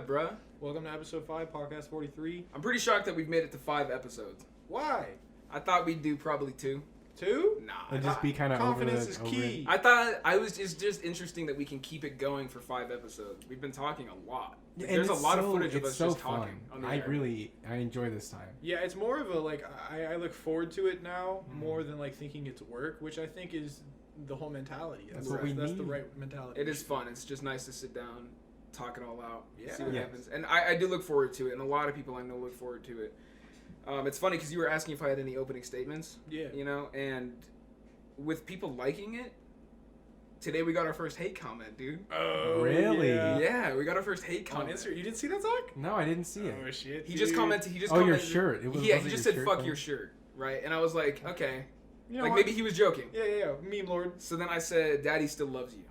5, bruh. Welcome to episode 5, podcast 43. I'm pretty shocked that we've made it to 5 episodes. Why? I thought we'd do probably 2. 2? Nah. It'd just be kind of Confidence is key. I thought it's just interesting that we can keep it going for 5 episodes. We've been talking a lot. Like, And there's a it's lot of so- footage of it's us so just fun. talking on the I air. enjoy this time. Yeah, it's more of a, like, I look forward to it now Mhm. more than, like, thinking it's work, which I think is the whole mentality. That's what we That's the need. right mentality. It is fun. It's just nice to sit down, talk it all out, Yeah. see what Yes. happens. And I do look forward to it, and a lot of people I know look forward to it. It's funny because you were asking if I had any opening statements. Yeah. You know, and with people liking it, today we got our first hate comment, dude. Oh, Really? Yeah, we got our first hate On comment. Instagram. You didn't see that, Zach? No, I didn't see it. Oh, shit. He just dude. commented. Oh, your commented, shirt. It was, yeah, was he it just your said shirt "fuck thing? your shirt," right? And I was like, okay, You know like what? maybe he was joking. Yeah. Meme lord. So then I said, "Daddy still loves you,"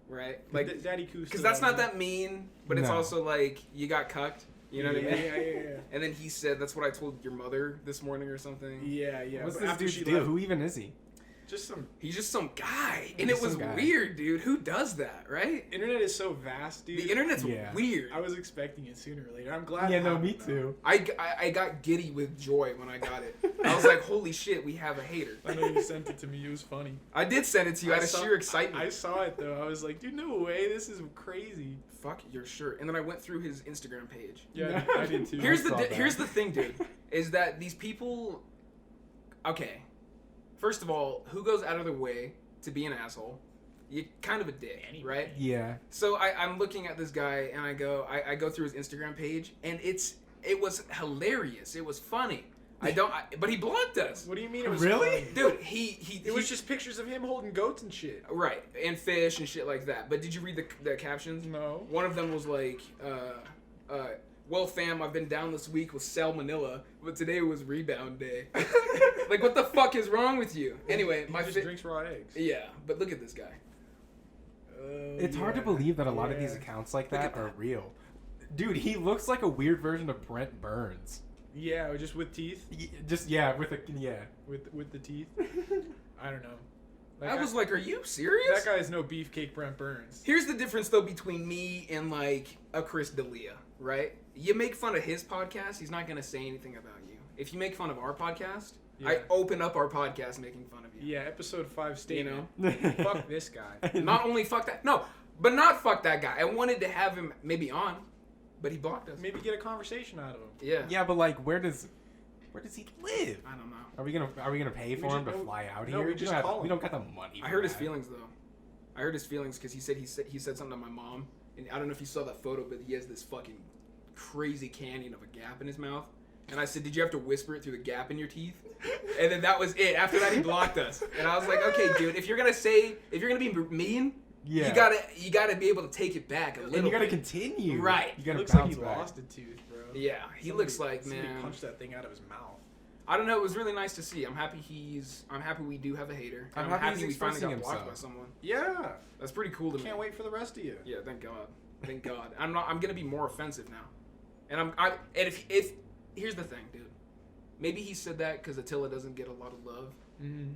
right? Like, Daddy Coos. because that's not that mean, but it's No. also like you got cucked. You know what I mean? Yeah. And then he said, "That's what I told your mother this morning or something." Yeah. What's But this after dude's she deal? left, Who even is he? just some. He's just some guy, and Just it was some guy. weird, dude. Who does that, right? Internet is so vast, dude. The internet's Yeah. weird. I was expecting it sooner or later. I'm glad. Yeah, it no, happened, me though. too. I got giddy with joy when I got it. I was like, "Holy shit, we have a hater." I know you sent it to me. It was funny. I did send it to you out of saw- sheer excitement. I saw it though. I was like, dude, no way. This is crazy. Fuck your shirt. And then I went through his Instagram page. Yeah, I did too. Here's saw that. here's the thing, dude, is that these people. Okay, first of all, who goes out of their way to be an asshole? You're kind of a dick, right? Yeah. So I'm looking at this guy and I go through his Instagram page and it was hilarious. It was funny. But he blocked us, What do you mean it was Really? funny? dude. He It was just pictures of him holding goats and shit. right, and fish and shit like that. But did you read the captions? No. One of them was like, well, fam, I've been down this week with salmonella, but today was rebound day. Like, what the fuck is wrong with you? Anyway, He my just drinks raw eggs. yeah, but look at this guy. It's hard to believe that a lot of these Yeah. accounts like Look at that are real. Dude, he looks like a weird version of Brent Burns. Yeah, just with teeth. Just, yeah, with a, yeah. With the teeth. I don't know. I was like, are you serious? that guy is no beefcake Brent Burns. Here's the difference, though, between me and, like, a Chris D'Elia, right? You make fun of his podcast, he's not going to say anything about you. If you make fun of our podcast, I Yeah. open up our podcast making fun of you. Yeah, episode 5 statement. know? Fuck this guy. Not only fuck that, no, but not fuck that guy. I wanted to have him maybe on, but he blocked us. Maybe get a conversation out of him. Yeah. Yeah, but like, where does he live? I don't know. Are we gonna pay We for him just- to no, fly out no, here? we just don't have, call we him. don't got the money. I for heard his that. feelings though. I heard his feelings because he said something to my mom, and I don't know if you saw that photo, but he has this fucking crazy canyon of a gap in his mouth. And I said, "Did you have to whisper it through the gap in your teeth?" And then that was it. After that, he blocked us. And I was like, "Okay, dude, if you're gonna be mean, Yeah. you gotta be able to take it back a little. And you gotta bit." continue. Right. You It gotta looks like bounce he back. lost a tooth, bro. Yeah, he looks like, somebody man. punched that thing out of his mouth. I don't know. It was really nice to see. I'm happy we do have a hater. I'm I'm happy happy he's we finally got expressing blocked by himself. someone. Yeah. That's pretty cool to me. Can't wait for the rest of you. Yeah, thank God. Thank God. I'm gonna be more offensive now. And if here's the thing, dude. Maybe he said that because Attila doesn't get a lot of love. Mm-hmm.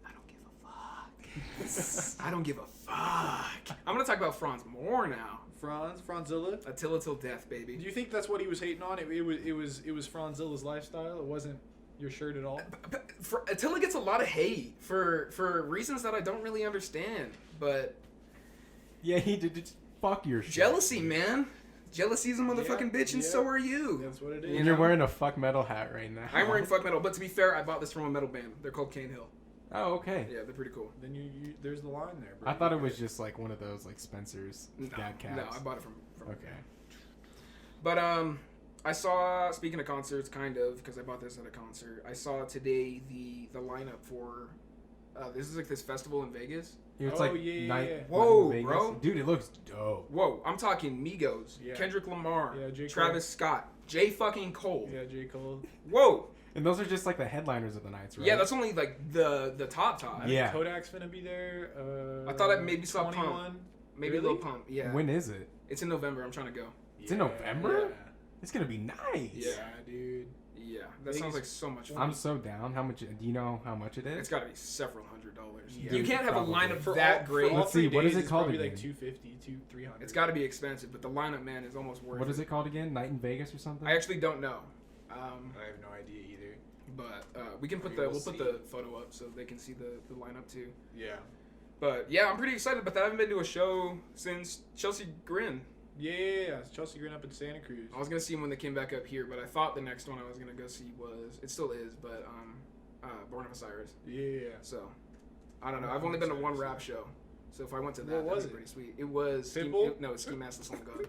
I don't give a fuck. I don't give a fuck. I'm gonna talk about Franz more now. Franzilla. Attila till death, baby. Do you think that's what he was hating on? It was Franzilla's lifestyle. It wasn't your shirt at all. Attila gets a lot of hate for reasons that I don't really understand. But Yeah, he did. Just fuck your shit. jealousy, man. Jealousy's a motherfucking bitch, and yeah. so are you. That's what it is. You And you're know? wearing a fuck metal hat right now. I'm wearing fuck metal, but to be fair, I bought this from a metal band. They're called Cane Hill. Oh, okay. Yeah, they're pretty cool. Then you there's the line there, bro. I thought it was just like one of those like Spencer's dad caps. No, I bought it from Okay. But I saw, speaking of concerts, kind of, because I bought this at a concert. I saw today the lineup for this is like this festival in Vegas. It's Oh, like yeah, night. yeah. Whoa, Vegas. bro. Dude, it looks dope. Whoa, I'm talking Migos, Yeah. Kendrick Lamar, Yeah, J. Cole. Travis Scott, J fucking Cole. Yeah, J. Cole. Whoa. And those are just like the headliners of the nights, right? Yeah, that's only like the top. I think Yeah. Kodak's gonna be there. I thought I maybe saw 21. Pump. Maybe Really? Lil Pump. Yeah. When is it? It's in November. I'm trying to go. It's in November? It's gonna be nice. Yeah. Yeah, dude. Yeah. Yeah, I that think sounds it's- like so much fun. I'm so down. How much? Do you know how much it is? It's got to be several $100s. Yeah. You can't have Probably. a lineup For that all, great. For all Let's see, 3 what is days, it it's called probably like again? 250, 300. It's got to be expensive, but the lineup, man, is almost worth it. What is it called again? Night in Vegas or something? I actually don't know. I have no idea either. But we can put I mean, the we'll we'll put see. the photo up so they can see the lineup too. Yeah. But yeah, I'm pretty excited about that. I haven't been to a show since Chelsea Grin. Yeah. It's Chelsea Green up in Santa Cruz. I was gonna see him when they came back up here, but I thought the next one I was gonna go see was it still is, but Born of Osiris. Yeah. So I don't know. I've only been to one rap show, so if I went to that, What was that'd be it? pretty sweet. It was Pitbull? No, Ski Mask the Son of God.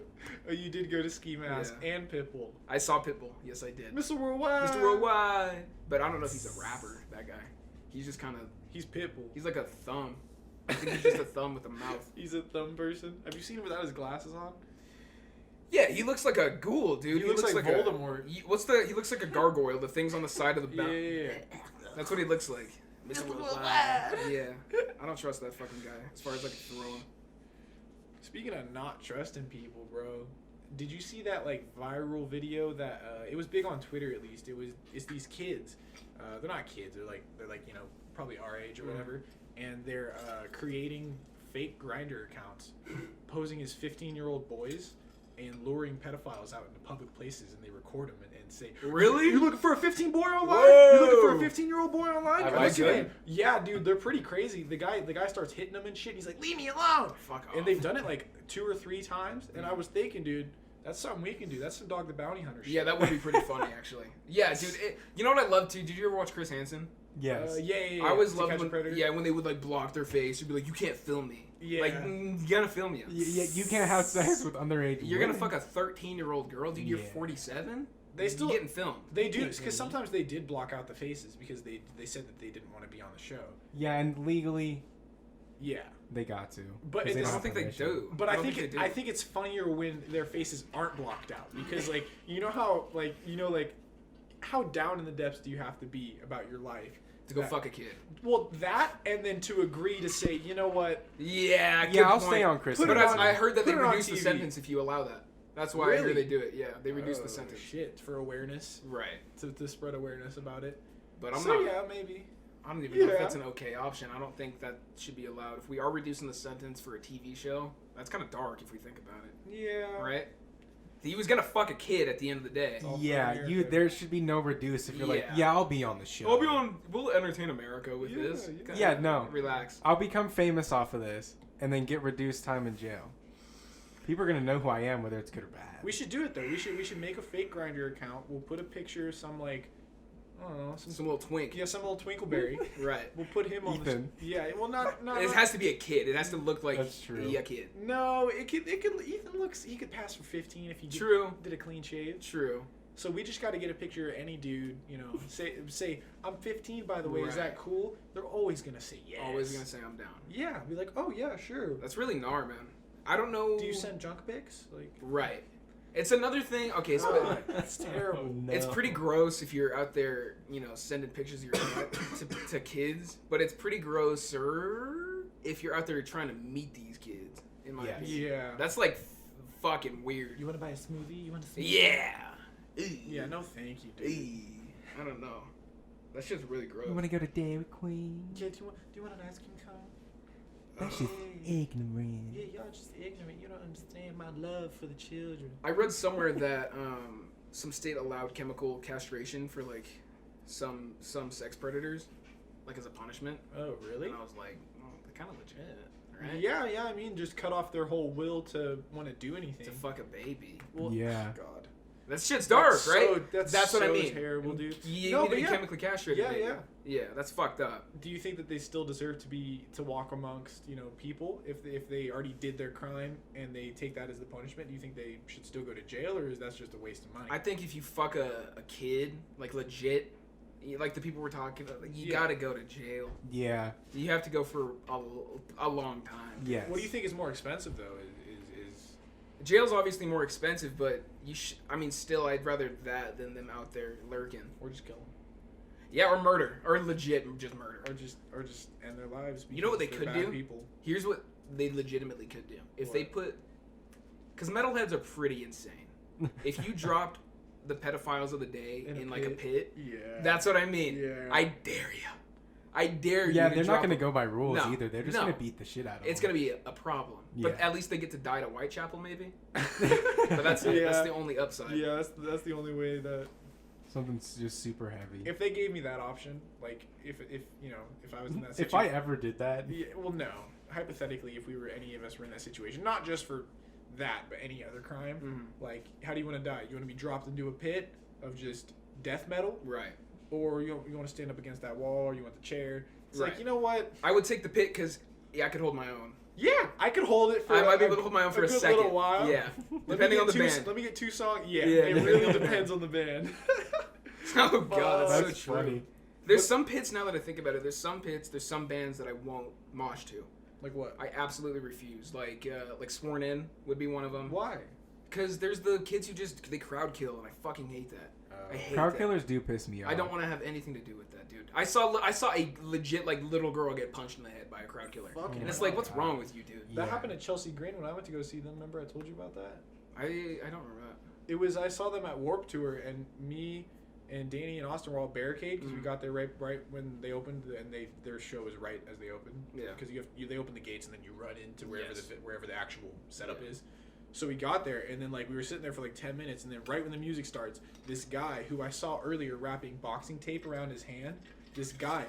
Oh, you did go to Ski Mask Yeah. and Pitbull. I saw Pitbull. Yes, I did. Mr. Worldwide. Mr. Worldwide. But I don't know if he's a rapper. That guy. He's just kind of. He's Pitbull. He's like a thumb. I think he's just a thumb with a mouth. He's a thumb person. Have you seen him without his glasses on? Yeah, he looks like a ghoul, dude. He looks like Voldemort. He looks like a gargoyle. The things on the side of the belt. Yeah. That's what he looks like. Mr. Worldwide. Yeah. I don't trust that fucking guy as far as I can throw him. Speaking of not trusting people, bro, did you see that like viral video that it was big on Twitter at least? It's these kids. They're not kids. They're like you know probably our age or Mhm. whatever, and they're creating fake Grindr accounts, posing as 15-year-old boys and luring pedophiles out into public places, and they record them and say, Really? You looking for a 15 boy online? Whoa. You looking for a 15-year-old boy online? I Come like see it. me." Yeah, dude, they're pretty crazy. The guy starts hitting them and shit. And he's like, "Leave me alone." Fuck off. And they've done it like 2 or 3 times, and I was thinking, dude, that's something we can do. That's some Dog the Bounty Hunter shit. Yeah, that would be pretty funny, actually. Yeah, dude. You know what I love too? Did you ever watch Chris Hansen? Yes. Yeah. I always To loved Catch a when, Predator. when they would like block their face. You'd be like, you can't film me. Yeah. Like, you gotta film you. You can't have sex with underage. You're gonna women. fuck a 13-year-old girl, dude. You're Yeah. 47. They still- getting filmed. They do, can't because film sometimes they did block out the faces because they said that they didn't want to be on the show. Yeah, and legally Yeah. they got to. But 'cause it- I have don't think they permission. do. But I don't think they do. I think it's funnier when their faces aren't blocked out because like you know how like how down in the depths do you have to be about your life to go that- fuck a kid. Well, that and then to agree to say, you know what? Yeah, good Yeah, I'll point. stay on Chris. Put But it Hansen. on- I heard that they put it on reduce the TV. sentence if you allow that. That's why I Really? heard they do it. Yeah, they reduce Oh, the sentence. Shit, for awareness, Right. to spread awareness about it. But I'm so not. yeah, maybe. I don't even know if Yeah. that's an okay option. I don't think that should be allowed. If we are reducing the sentence for a TV show, that's kind of dark if we think about it. Yeah. Right? He was gonna fuck a kid at the end of the day. all for Yeah, America. there should be no reduce if you're like, Yeah. yeah, I'll be on the show. I'll be on. We'll entertain America with Yeah, this. yeah. Kinda Yeah, no. Relax. I'll become famous off of this and then get reduced time in jail. People are gonna know who I am, whether it's good or bad. We should do it though. We should make a fake Grindr account. We'll put a picture of some like, I don't know, Some little twink. some little Twinkleberry. Right. We'll put him on Ethan. the. Yeah. Well, not. It has to be a kid. It has to look like That's true. a kid. No, it could. Ethan looks. He could pass for 15 if he True. did a clean shave. True. So we just got to get a picture of any dude. You know, say I'm 15 by the way. Is Right. that cool? They're always gonna say yes. Always gonna say I'm down. Yeah. Be like, oh yeah, sure. That's really gnar, man. I don't know. Do you send junk pics? Like. Right. It's another thing. Okay, so That's terrible. No. it's pretty gross if you're out there, sending pictures of your nut to kids. But it's pretty grosser if you're out there trying to meet these kids. In my Yes. opinion, Yeah. that's like fucking weird. You want to buy a smoothie? You want to? Yeah. Yeah. No, thank you, dude. I don't know. That's just really gross. You wanna go to Dairy Queen? Yeah, do you want an ice cream cone? That's just ignorant. Yeah, y'all just ignorant. You don't understand my love for the children. I read somewhere that some state allowed chemical castration for like some sex predators, like as a punishment. Oh, really? And I was like, oh, they're kind of legit, right? Yeah. I mean, just cut off their whole will to want to do anything. To fuck a baby. Well, Yeah. God. That shit's dark, That's right? so- that's what I so mean. terrible, dude. You No, need to but be yeah. chemically castrated. Yeah, baby. yeah. Yeah, that's fucked up. Do you think that they still deserve to walk amongst people if they already did their crime and they take that as the punishment? Do you think they should still go to jail, or is that just a waste of money? I think if you fuck a kid, like legit, like the people we're talking about, like, you Yeah. gotta go to jail. Yeah. You have to go for a long time. Yes. What do you think is more expensive though? Is Jail's obviously more expensive, but still, I'd rather that than them out there lurking. or just kill them, Yeah, or murder, or legit just murder. or just end their lives? You know what because they they're could bad do? People. Here's what they legitimately could do. If they What? put... Because metalheads are pretty insane. If you dropped the pedophiles of the day in like a pit. Yeah. That's what I mean. Yeah. I dare you. I dare you. Yeah, to they're not drop going to a- go by rules No, either. They're just no. going to beat the shit out of It's them. gonna be a problem. But Yeah. at least they get to die at Whitechapel, maybe. But that's it. Yeah. That's the only upside. Yeah, that's the only way that Something's just super heavy. if they gave me that option, like if you know if I was in that If situation, I ever did that, yeah, well no, hypothetically if we were any of us were in that situation, not just for that but any other crime, Mhm. like how do you want to die? You want to be dropped into a pit of just death metal, Right. or you want to stand up against that wall, or you want the chair? It's Right. like, you know what? I would take the pit because I could hold my own. Yeah, I could hold it for. I might be a- able to hold my own for a good second. little while. Yeah. Let me Depending get on the two, band. Let me get 2 songs. Yeah, Yeah. it really depends on the band. Oh god, that's, that's so true. funny. There's some pits now that I think about it. There's some bands that I won't mosh to. Like what? I absolutely refuse. Like Sworn In would be one of them. Why? Because there's the kids who just they crowd kill, and I fucking hate that. I hate Crowd that. killers do piss me off. I don't want to have anything to do with that, dude. I saw a legit like little girl get punched in the head by a crowd killer, Fucking and it's hell. like, what's wrong with you, dude? That Yeah. happened at Chelsea Green when I went to go see them. Remember I told you about that? I don't remember that. It was I saw them at Warped Tour, and me and Danny and Austin were all barricade because we Mhm. got there right when they opened, and their show was right as they opened. Yeah. Because they open the gates and then you run into wherever Yes. wherever the actual setup Yeah. is. So we got there, and then like we were sitting there for like 10 minutes, and then right when the music starts, this guy who I saw earlier wrapping boxing tape around his hand, this guy,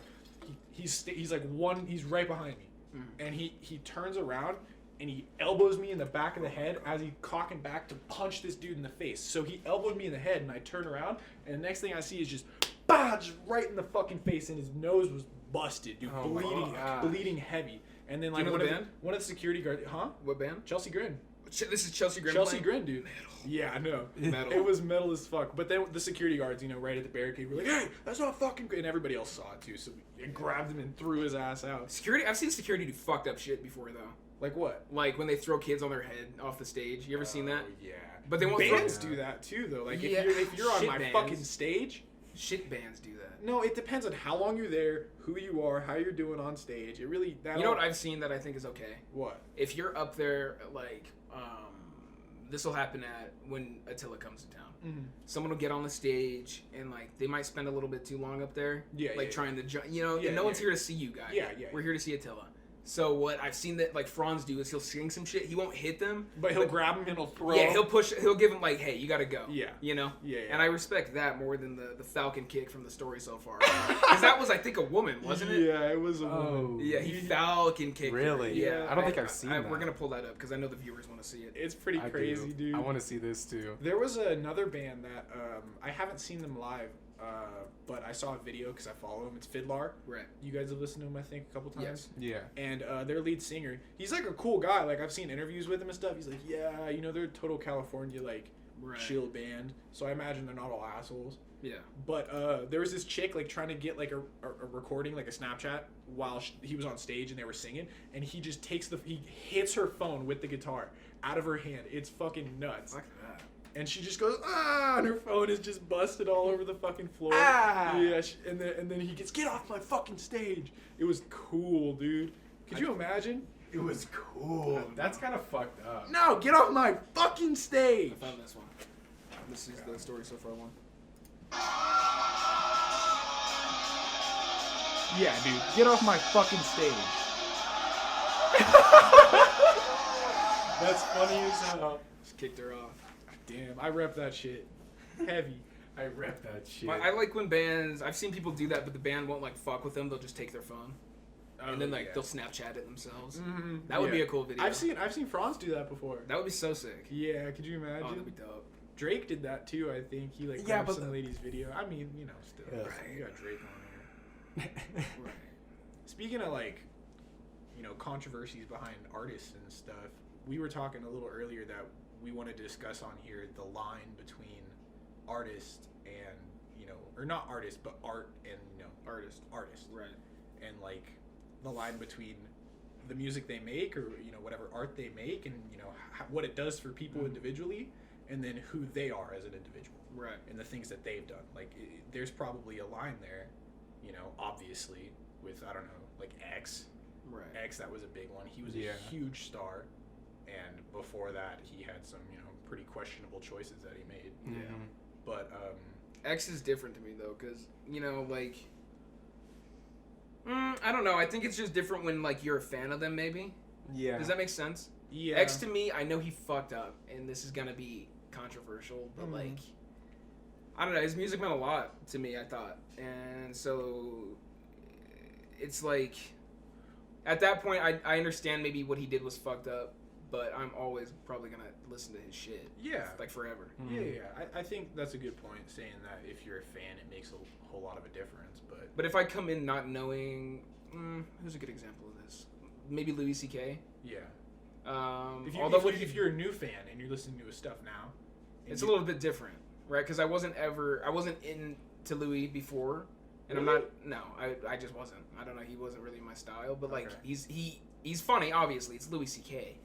he's right behind me, Mhm. and he turns around and he elbows me in the back of the head as he cocking back to punch this dude in the face. So he elbowed me in the head, and I turn around, and the next thing I see is just, bah, just right in the fucking face, and his nose was busted, dude, Oh my gosh. bleeding heavy. And then Do you like know the band? one of the security guards, huh? What band? Chelsea Grin. This is Chelsea Grin. Chelsea playing? Grin, dude. Yeah, I know. Metal. It was metal as fuck. But then the security guards, right at the barricade, were like, "Hey, that's not fucking good." And everybody else saw it too, so we grabbed him and threw his ass out. Security. I've seen security do fucked up shit before though. Like what? Like when they throw kids on their head off the stage. You ever seen that? Oh, yeah. But they won't bands throw- do that too, though. Like Yeah, if you're on shit my bands. fucking stage. Shit bands do that. No, it depends on how long you're there, who you are, how you're doing on stage. It really that. You know what I've seen that I think is okay? What? If you're up there, like, this will happen when Attila comes to town. Mm-hmm. Someone will get on the stage and like they might spend a little bit too long up there. Yeah, Like yeah, trying to, Yeah, no one's yeah. here to see you guys. Yeah, yeah, We're here to see Attila. So what I've seen that like Franz do is he'll sing some shit. He won't hit them, But he'll grab him and he'll throw. Yeah, him. he'll give him like, hey, you gotta go. Yeah. You know. Yeah, yeah. And I respect that more than the Falcon kick from the story so far. Because that was, I think, a woman, wasn't it? Yeah, it was a Oh. woman. Yeah, he Falcon kicked her. Really? Yeah. I don't think I've seen that. We're gonna pull that up because I know the viewers want to see it. It's pretty I crazy, do. dude. I want to see this too. There was another band that I haven't seen them live, but I saw a video because I follow them. It's Fiddlar. Right. You guys have listened to him, I think, a couple times. Yes. Yeah. And their lead singer, he's like a cool guy. Like I've seen interviews with him and stuff. He's like, yeah, they're a total California like Right. chill band. So I imagine they're not all assholes. Yeah. But there was this chick like trying to get like a recording, like a Snapchat, while he was on stage and they were singing, and he just he hits her phone with the guitar out of her hand. It's fucking nuts. Fuck that. And she just goes, ah, and her phone is just busted all over the fucking floor. Ah. Yeah, and then he gets, get off my fucking stage. It was cool, dude. Could you imagine? It was cool. That's kind of fucked up. No, get off my fucking stage. I found this one. This is the story so far one. Yeah, dude, get off my fucking stage. That's funny as hell. Just kicked her off. Damn, I rep that shit. Heavy. I rep that shit. I like when bands. I've seen people do that, but the band won't like fuck with them. They'll just take their phone and then like they'll Snapchat it themselves. Mm-hmm. That would be a cool video. I've seen Franz do that before. That would be so sick. Yeah, could you Oh, imagine? that'd be dope. Drake did that too, I think. He like Yeah, grabbed but some the- lady's video. I mean, still. Yeah. You got Drake on here. Right. Speaking of like, controversies behind artists and stuff, we were talking a little earlier that we want to discuss on here the line between artist and, or not artist, but art and, Artist. artist. Right. And like the line between the music they make or, whatever art they make and, what it does for people individually and then who they are as an individual. Right. And the things that they've done. Like, there's probably a line there, obviously, with, I don't know, like X. Right. X, that was a big one. He was Yeah. a huge star. And before that, he had some, pretty questionable choices that he made. Yeah. Mhm. But X is different to me though, because you know, like, I don't know. I think it's just different when like you're a fan of them. Maybe. Yeah. Does that make sense? yeah, X to me, I know he fucked up, and this is gonna be controversial, but like, I don't know. His music meant a lot to me. I thought, and so it's like, at that point, I understand maybe what he did was fucked up, but I'm always probably gonna listen to his shit. Yeah. Like forever. Yeah. I think that's a good point, saying that if you're a fan, it makes a whole lot of a difference. But But if I come in not knowing, who's a good example of this? Maybe Louis C.K. yeah, Although if you're a new fan and you're listening to his stuff now, it's a little bit different, right? Because I wasn't into Louis before, and Really? I just wasn't. I don't know. He wasn't really my style, but like Okay. he's funny. Obviously, it's Louis C.K.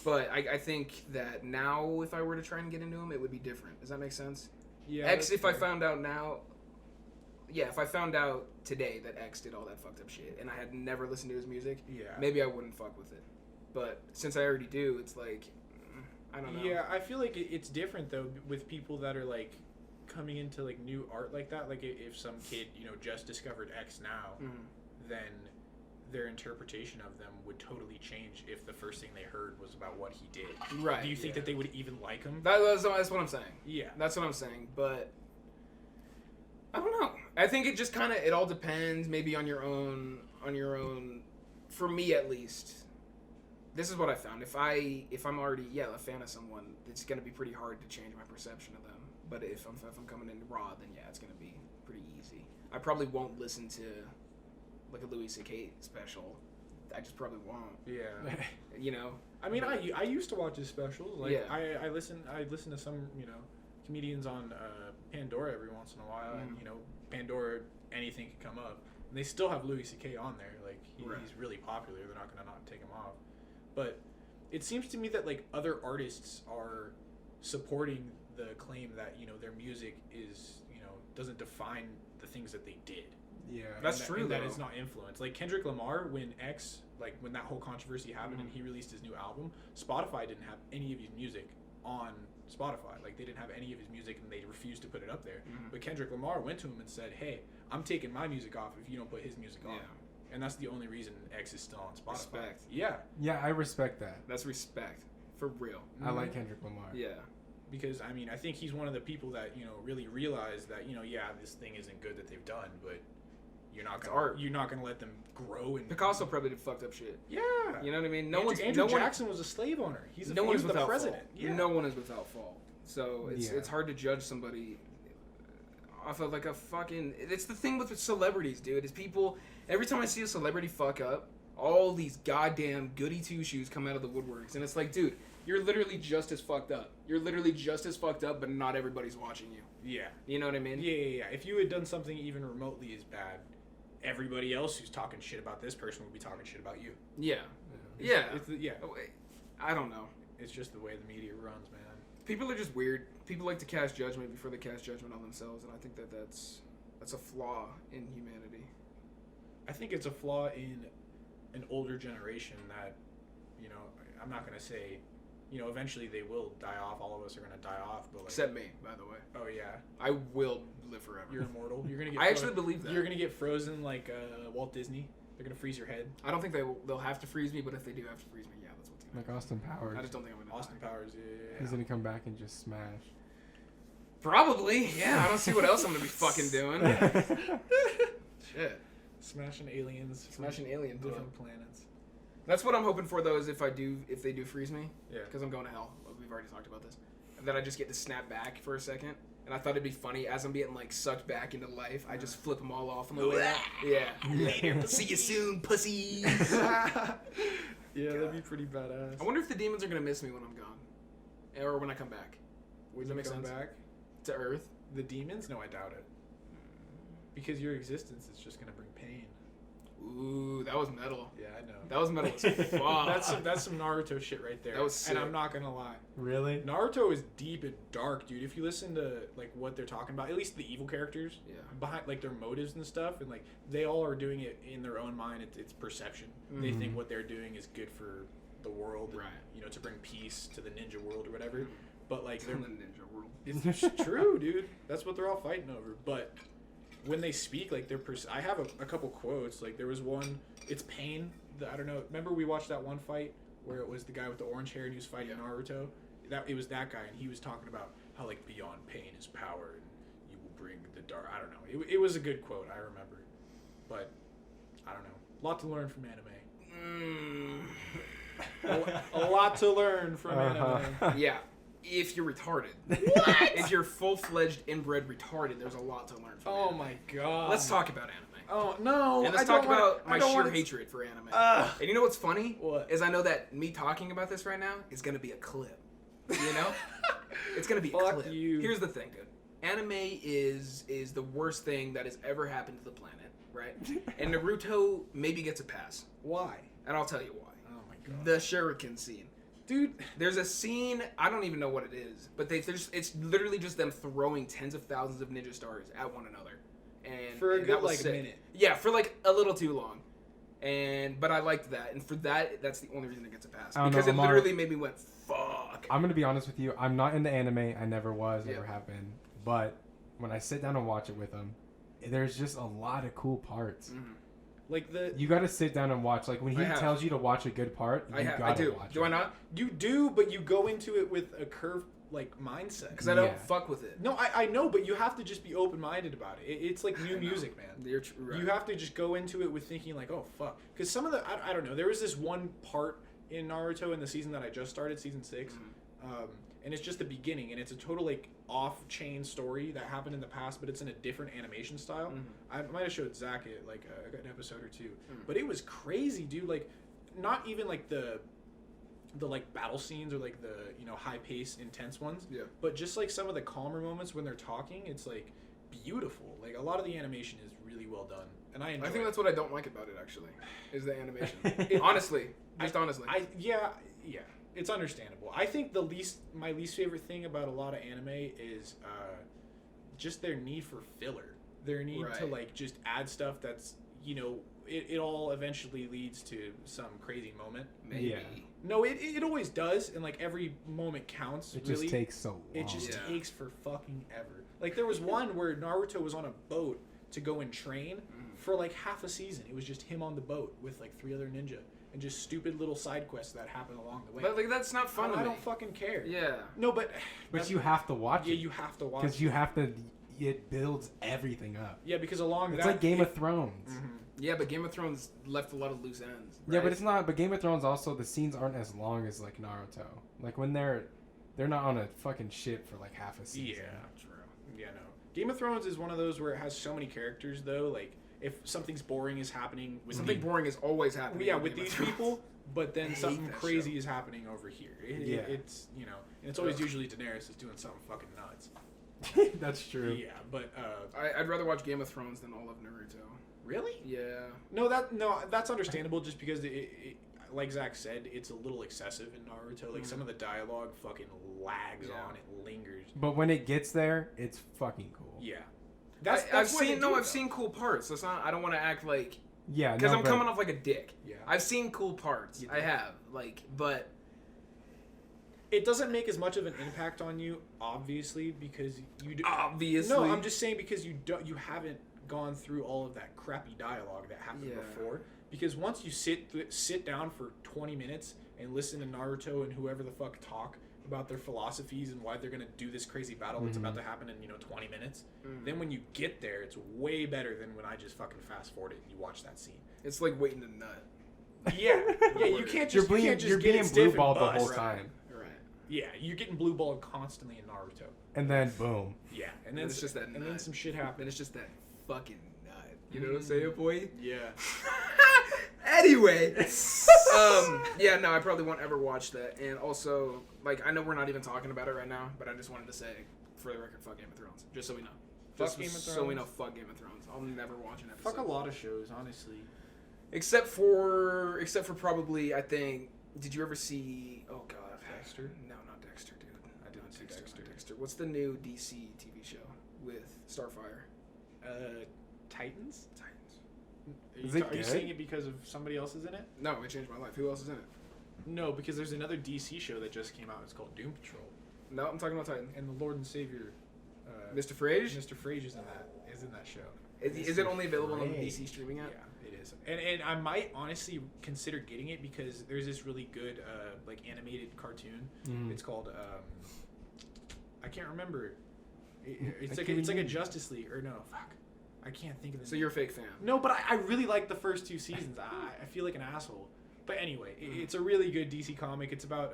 But I think that now, if I were to try and get into him, it would be different. Does that make sense? yeah, X, that's if I fair. found out now, yeah, if I found out today that X did all that fucked up shit, and I had never listened to his music, yeah, maybe I wouldn't fuck with it. But since I already do, it's like, I don't know. Yeah, I feel like it's different though with people that are like coming into like new art like that. Like if some kid just discovered X now, then their interpretation of them would totally change if the first thing they heard was about what he did. Right. Do you think yeah. that they would even like him? That's what I'm saying. Yeah. That's what I'm saying. But I don't know. I think it just kind of it all depends. Maybe on your own. For me, at least, this is what I found. If I'm already a fan of someone, it's gonna be pretty hard to change my perception of them. But if I'm coming in raw, then yeah, it's gonna be pretty easy. I probably won't listen to like a Louis C.K. special. I just probably won't. Yeah. You know. I mean, I used to watch his specials. Like Yeah. I listen to some comedians on Pandora every once in a while, and Pandora, anything can come up, and they still have Louis C.K. on there. Like Right. he's really popular. They're not gonna not take him off. But it seems to me that like other artists are supporting the claim that their music is doesn't define the things that they did. Yeah. That's And true, and that though. it's not influenced. Like Kendrick Lamar, when that whole controversy happened and he released his new album, Spotify didn't have any of his music on Spotify. Like they didn't have any of his music and they refused to put it up there. But Kendrick Lamar went to him and said, "Hey, I'm taking my music off if you don't put his music on." Yeah. And that's the only reason X is still on Spotify. Respect. Yeah. Yeah, I respect that. That's respect. For real. I like Kendrick Lamar. Yeah. Because I mean, I think he's one of the people that really realize that this thing isn't good that they've done, but you're not It's gonna art. you're not gonna let them grow and Picasso probably did fucked up shit. Yeah. You know what I mean? Andrew Jackson was a slave owner. He's No one is the without president. fault. Yeah. No one is without fault. So Yeah. it's hard to judge somebody off of like a fucking. It's the thing with celebrities, dude. Is people every time I see a celebrity fuck up, all these goddamn goody two shoes come out of the woodworks, and it's like, dude, you're literally just as fucked up. You're literally just as fucked up, but not everybody's watching you. Yeah. You know what I mean? Yeah. If you had done something even remotely as bad, everybody else who's talking shit about this person would be talking shit about you. Yeah. Yeah. Yeah. I don't know. It's just the way the media runs, man. People are just weird. People like to cast judgment before they cast judgment on themselves, and I think that's a flaw in humanity. I think it's a flaw in an older generation that, I'm not going to say, eventually they will die off. All of us are going to die off. But like, Except me, by the way. oh, yeah. I will live forever. You're immortal. You're going to get I actually believe that. You're going to get frozen like Walt Disney. They're going to freeze your head. I don't think they'll have to freeze me, but if they do have to freeze me, yeah, that's what's going to Like Austin Powers. I just don't think I'm going to Austin Powers, yeah. He's gonna come back and just smash. Probably, yeah. I don't see what else I'm going to be fucking doing. Shit. Smashing aliens. from Smashing alien different planets. That's what I'm hoping for, though, is if they do freeze me, Yeah. because I'm going to hell. We've already talked about this. And then I just get to snap back for a second. And I thought it'd be funny as I'm getting like sucked back into life. I just flip them all off on the way out. Yeah. See you soon, pussies. Yeah, that'd be pretty badass. I wonder if the demons are gonna miss me when I'm gone, or when I come back. When Does that you make come sense? back, To Earth. the demons? No, I doubt it. Because your existence is just gonna bring pain. Ooh, that was metal. Yeah, I know. That was metal as fuck. That's some Naruto shit right there. That was And sick. I'm not gonna lie. Really? Naruto is deep and dark, dude. If you listen to like what they're talking about, at least the evil characters, Yeah. behind like their motives and stuff, and like they all are doing it in their own mind. It's perception. They think what they're doing is good for the world, and, Right. to bring peace to the ninja world or whatever. but like It's they're in the ninja world. it's true, dude. That's what they're all fighting over. But when they speak, like I have a couple quotes. Like there was one. It's Pain. I don't know. Remember we watched that one fight where it was the guy with the orange hair and he was fighting Naruto. It was that guy, and he was talking about how like beyond pain is power, and you will bring the dark. I don't know. It was a good quote. I remember, but I don't know. A lot to learn from anime. A lot to learn from anime. Yeah, if you're retarded. What? If you're full-fledged inbred retarded, there's a lot to learn from. Oh anime. my god. Let's talk about anime. Oh no! And let's talk about my sheer hatred for anime. And you know what's funny? What? Is I know that me talking about this right now is gonna be a clip. You know? It's gonna be a Fuck clip. you. Here's the thing, dude. Anime is the worst thing that has ever happened to the planet, right? And Naruto maybe gets a pass. Why? And I'll tell you why. Oh my god. The shuriken scene. Dude, There's a scene, I don't even know what it is, but it's literally just them throwing tens of thousands of ninja stars at one another. And for a and good that was like sick. minute. Yeah, for like a little too long. But I liked that. And for that's the only reason it gets a pass. I don't Because know, it Amar. literally made me went, fuck. I'm gonna be honest with you. I'm not into anime. I never was, Yeah. never have been. But when I sit down and watch it with them, there's just a lot of cool parts. Mhm. Like You gotta sit down and watch. Like when he I have. tells you to watch a good part, you I gotta do. watch Do it. I not? you do, but you go into it with a curved like mindset. Because I don't Yeah. fuck with it. No, I know, but you have to just be open minded about it. It's like new music, man. You're right. You have to just go into it with thinking like, oh fuck, because some of the I don't know. There was this one part in Naruto in the season that I just started, season 6, and it's just the beginning, and it's a total like off-chain story that happened in the past, but it's in a different animation style. I might have showed Zach it like an episode or two, but it was crazy, dude. Like, not even like the like battle scenes or like the high pace intense ones, Yeah. but just like some of the calmer moments when they're talking, it's like beautiful. Like a lot of the animation is really well done, and I enjoy I think it. that's what I don't like about it, actually, is the animation. Honestly. Just honestly. Yeah, it's understandable. I think my least favorite thing about a lot of anime is just their need for filler. Their need to Right. like just add stuff that's it all eventually leads to some crazy moment. Maybe. Yeah. No, it always does, and like every moment counts. It really. just takes so long. It just Yeah. takes for fucking ever. Like there was one where Naruto was on a boat to go and train for like half a season. It was just him on the boat with like 3 other ninja and just stupid little side quests that happen along the way. But like that's not fun to I me. don't fucking care. Yeah. No, but But you have to watch yeah, it. you have to watch. Because you have to. It builds everything up. Yeah, because along It's that like Game of Thrones. Yeah, but Game of Thrones left a lot of loose ends. Yeah, right? but it's not. But Game of Thrones also the scenes aren't as long as like Naruto. Like when they're not on a fucking ship for like half a season. Yeah. True. Yeah, no. Game of Thrones is one of those where it has so many characters though. Like if something's boring is happening with Something boring is always happening. yeah, in with Game of these Thrones. people, but then hate something that crazy show. is happening over here. Yeah. It's and it's always usually Daenerys is doing something fucking nuts. That's true. Yeah, but I'd rather watch Game of Thrones than all of Naruto. really? Yeah. No, that's understandable. Just because it like Zach said, it's a little excessive in Naruto. Like some of the dialogue fucking lags Yeah. on, it lingers. But when it gets there, it's fucking cool. Yeah, I've what they seen do, I've though. seen cool parts. That's not. I don't want to act like Yeah, because no, I'm but coming off like a dick. Yeah. I've seen cool parts. You I do. have but It doesn't make as much of an impact on you, obviously, because you do. obviously. No, I'm just saying because you haven't gone through all of that crappy dialogue that happened Yeah. before. Because once you sit down for 20 minutes and listen to Naruto and whoever the fuck talk about their philosophies and why they're gonna do this crazy battle that's about to happen in 20 minutes, then when you get there, it's way better than when I just fucking fast forward it and you watch that scene. It's like waiting to nut. Yeah, you can't just you're you can't just you're get being it stiff blue balled and the whole bust. time, Right. Yeah, you're getting blue balled constantly in Naruto. and then boom. Yeah, and then It's just that and then nut. some shit And happens. it's just that fucking nut. You know what I'm saying, boy? Yeah. Anyway, yeah, no, I probably won't ever watch that. And also, like, I know we're not even talking about it right now, but I just wanted to say, for the record, fuck Game of Thrones, just so we know. Fuck Just Game of So we Thrones. know, fuck Game of Thrones. I'll never watch an episode. Fuck a lot of shows, honestly. Except for probably, I think. Did you ever see? Oh God, Dexter? No, not Dexter, dude. I didn't see Dexter. Not Dexter. What's the new DC TV show with Starfire? Titans? Titans. Is it Are you good? saying it because of somebody else is in it? No, it changed my life. Who else is in it? No, because there's another DC show that just came out. It's called Doom Patrol. No, I'm talking about Titan. and the Lord and Savior, Mr. Frage? Mr. Frage is in that show. Is it only available on the Frage. DC streaming app? Yeah, it is. And I might honestly consider getting it because there's this really good like animated cartoon. Mm. It's called I can't remember. It's I like it's like a can't- Justice League or no, fuck. I can't think of the So name. you're a fake fan. No, but I really like the first 2 seasons. I feel like an asshole. But anyway, it's a really good DC comic. It's about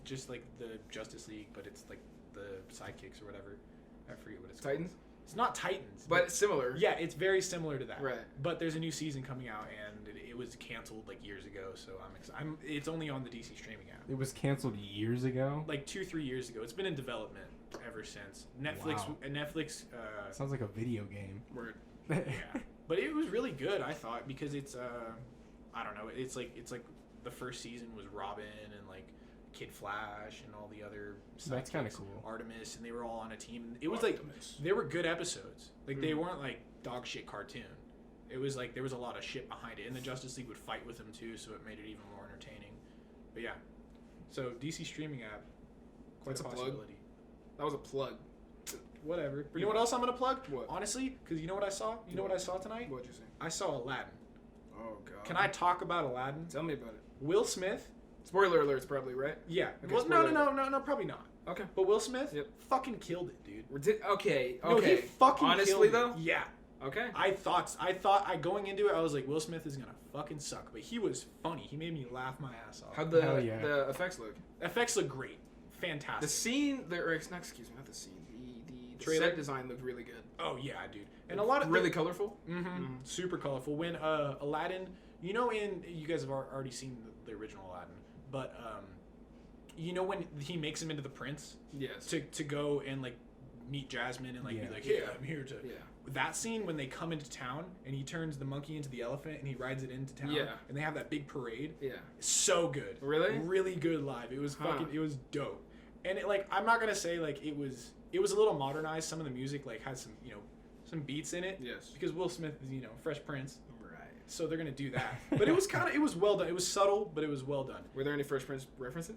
just like the Justice League, but it's like the sidekicks or whatever. I forget what it's called. Titans? It's not Titans. But it's similar. yeah, it's very similar to that. Right. But there's a new season coming out, and it was canceled like years ago. So it's only on the DC streaming app. It was canceled years ago. Like 2-3 years ago. It's been in development ever since. Netflix. Wow. Netflix. Sounds like a video game. Word. Yeah, but it was really good. I thought because it's I don't know. It's like the first season was Robin and like Kid Flash and all the other. That's kinda sidekicks, cool. Artemis, and they were all on a team. It was like they were good episodes. Like they weren't like dog shit cartoon. It was like there was a lot of shit behind it, and the Justice League would fight with them too, so it made it even more entertaining. But yeah, so DC streaming app, quite That's a a plug. possibility. That was a plug. Whatever. You know what else I'm gonna plug? What? Honestly, because you know what I saw. You know what I saw tonight? What'd you say? I saw Aladdin. Oh, God. Can I talk about Aladdin? Tell me about it. Will Smith. Spoiler alerts, probably, right? Yeah. Okay, Well, spoiler no, probably not. Okay. But Will Smith. Yep. Fucking killed it, dude. Okay. No, he fucking Honestly, killed though? it. Yeah. Okay. I thought going into it, I was like, Will Smith is gonna fucking suck, but he was funny. He made me laugh my ass off. How'd Hell yeah. the effects look? Effects look great, The fantastic. scene, excuse me, not the scene. The Trailer? set design looked really good. Oh yeah, dude, and a lot of really colorful. super colorful. When Aladdin, you guys have already seen the original Aladdin, but when he makes him into the prince Yes. to go and like meet Jasmine and like Yeah. be like, hey, I'm here to. Yeah. That scene when they come into town and he turns the monkey into the elephant and he rides it into town. Yeah. And they have that big parade. Yeah. So good. Really? Really good live. It was Huh. it was dope. And it, like, I'm not gonna say like it was a little modernized. Some of the music like had some some beats in it. Yes. Because Will Smith is Fresh Prince, Right. so they're gonna do that. But it was well done. It was subtle, but it was well done. Were there any Fresh Prince references?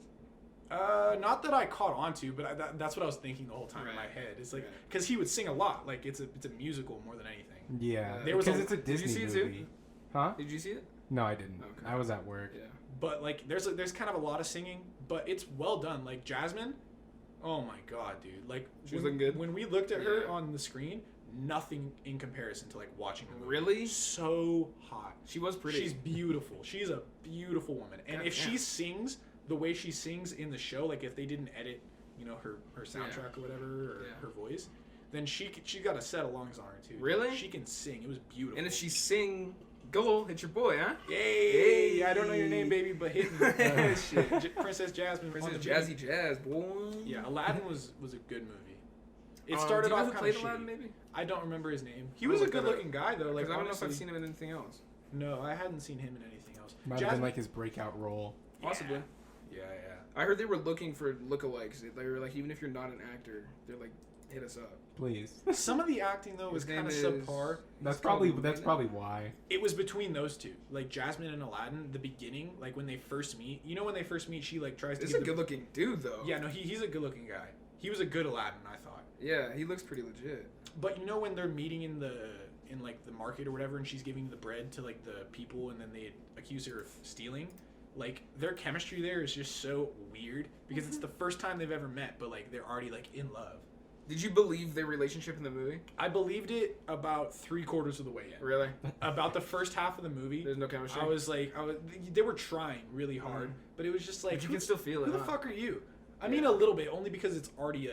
Not that I caught on to, but that's what I was thinking the whole time in my Right. head. It's like Right. because he would sing a lot. Like it's a musical more than anything. Yeah, There was because a- it's a did you Disney see it too? movie. Huh? Did you see it? No, I didn't. Okay. I was at work. Yeah. But like there's kind of a lot of singing, but it's well done. Like Jasmine, oh my god, dude! Like She was looking good? when we looked at her Yeah. on the screen. Nothing in comparison to like watching the movie. Really? So hot. She was pretty. She's beautiful. She's a beautiful woman. And God if damn. she sings the way she sings in the show, like if they didn't edit, her soundtrack or whatever, or Yeah. her voice, then she got a set of lungs on her too. Really? She can sing. It was beautiful. And if she sing, go, hit your boy, huh? Yay! Hey. I don't know your name, baby, but hit me. Shit. Princess Jasmine. Princess on the Jazzy beat. Jazz, boy. Yeah, Aladdin was a good movie. It Do started you know off who kind played of Aladdin, shitty. maybe? I don't remember his name. He I'll was a look that up. good-looking guy though. Like Because I don't know if I've honestly- seen him in anything else. No, I hadn't seen him in anything else. Might have been like his breakout role. Possibly. Yeah. I heard they were looking for lookalikes. They were like, even if you're not an actor, they're like, hit us up. Please. Some of the acting though was His kind of name is- subpar. That's called probably why. It was between those two, like Jasmine and Aladdin. The beginning, like when they first meet. When they first meet, she like tries to. This is give a the- good-looking dude, though. Yeah, no, he's a good-looking guy. He was a good Aladdin, I thought. Yeah, he looks pretty legit. But when they're meeting in like the market or whatever, and she's giving the bread to like the people, and then they accuse her of stealing. Like their chemistry there is just so weird because it's the first time they've ever met, but like they're already like in love. Did you believe their relationship in the movie? I believed it about 3/4 of the way in. Really? About the first half of the movie, There's no chemistry? I was they were trying really hard, but it was just like But you can still feel it, Who the huh? fuck are you? I mean, a little bit, only because it's already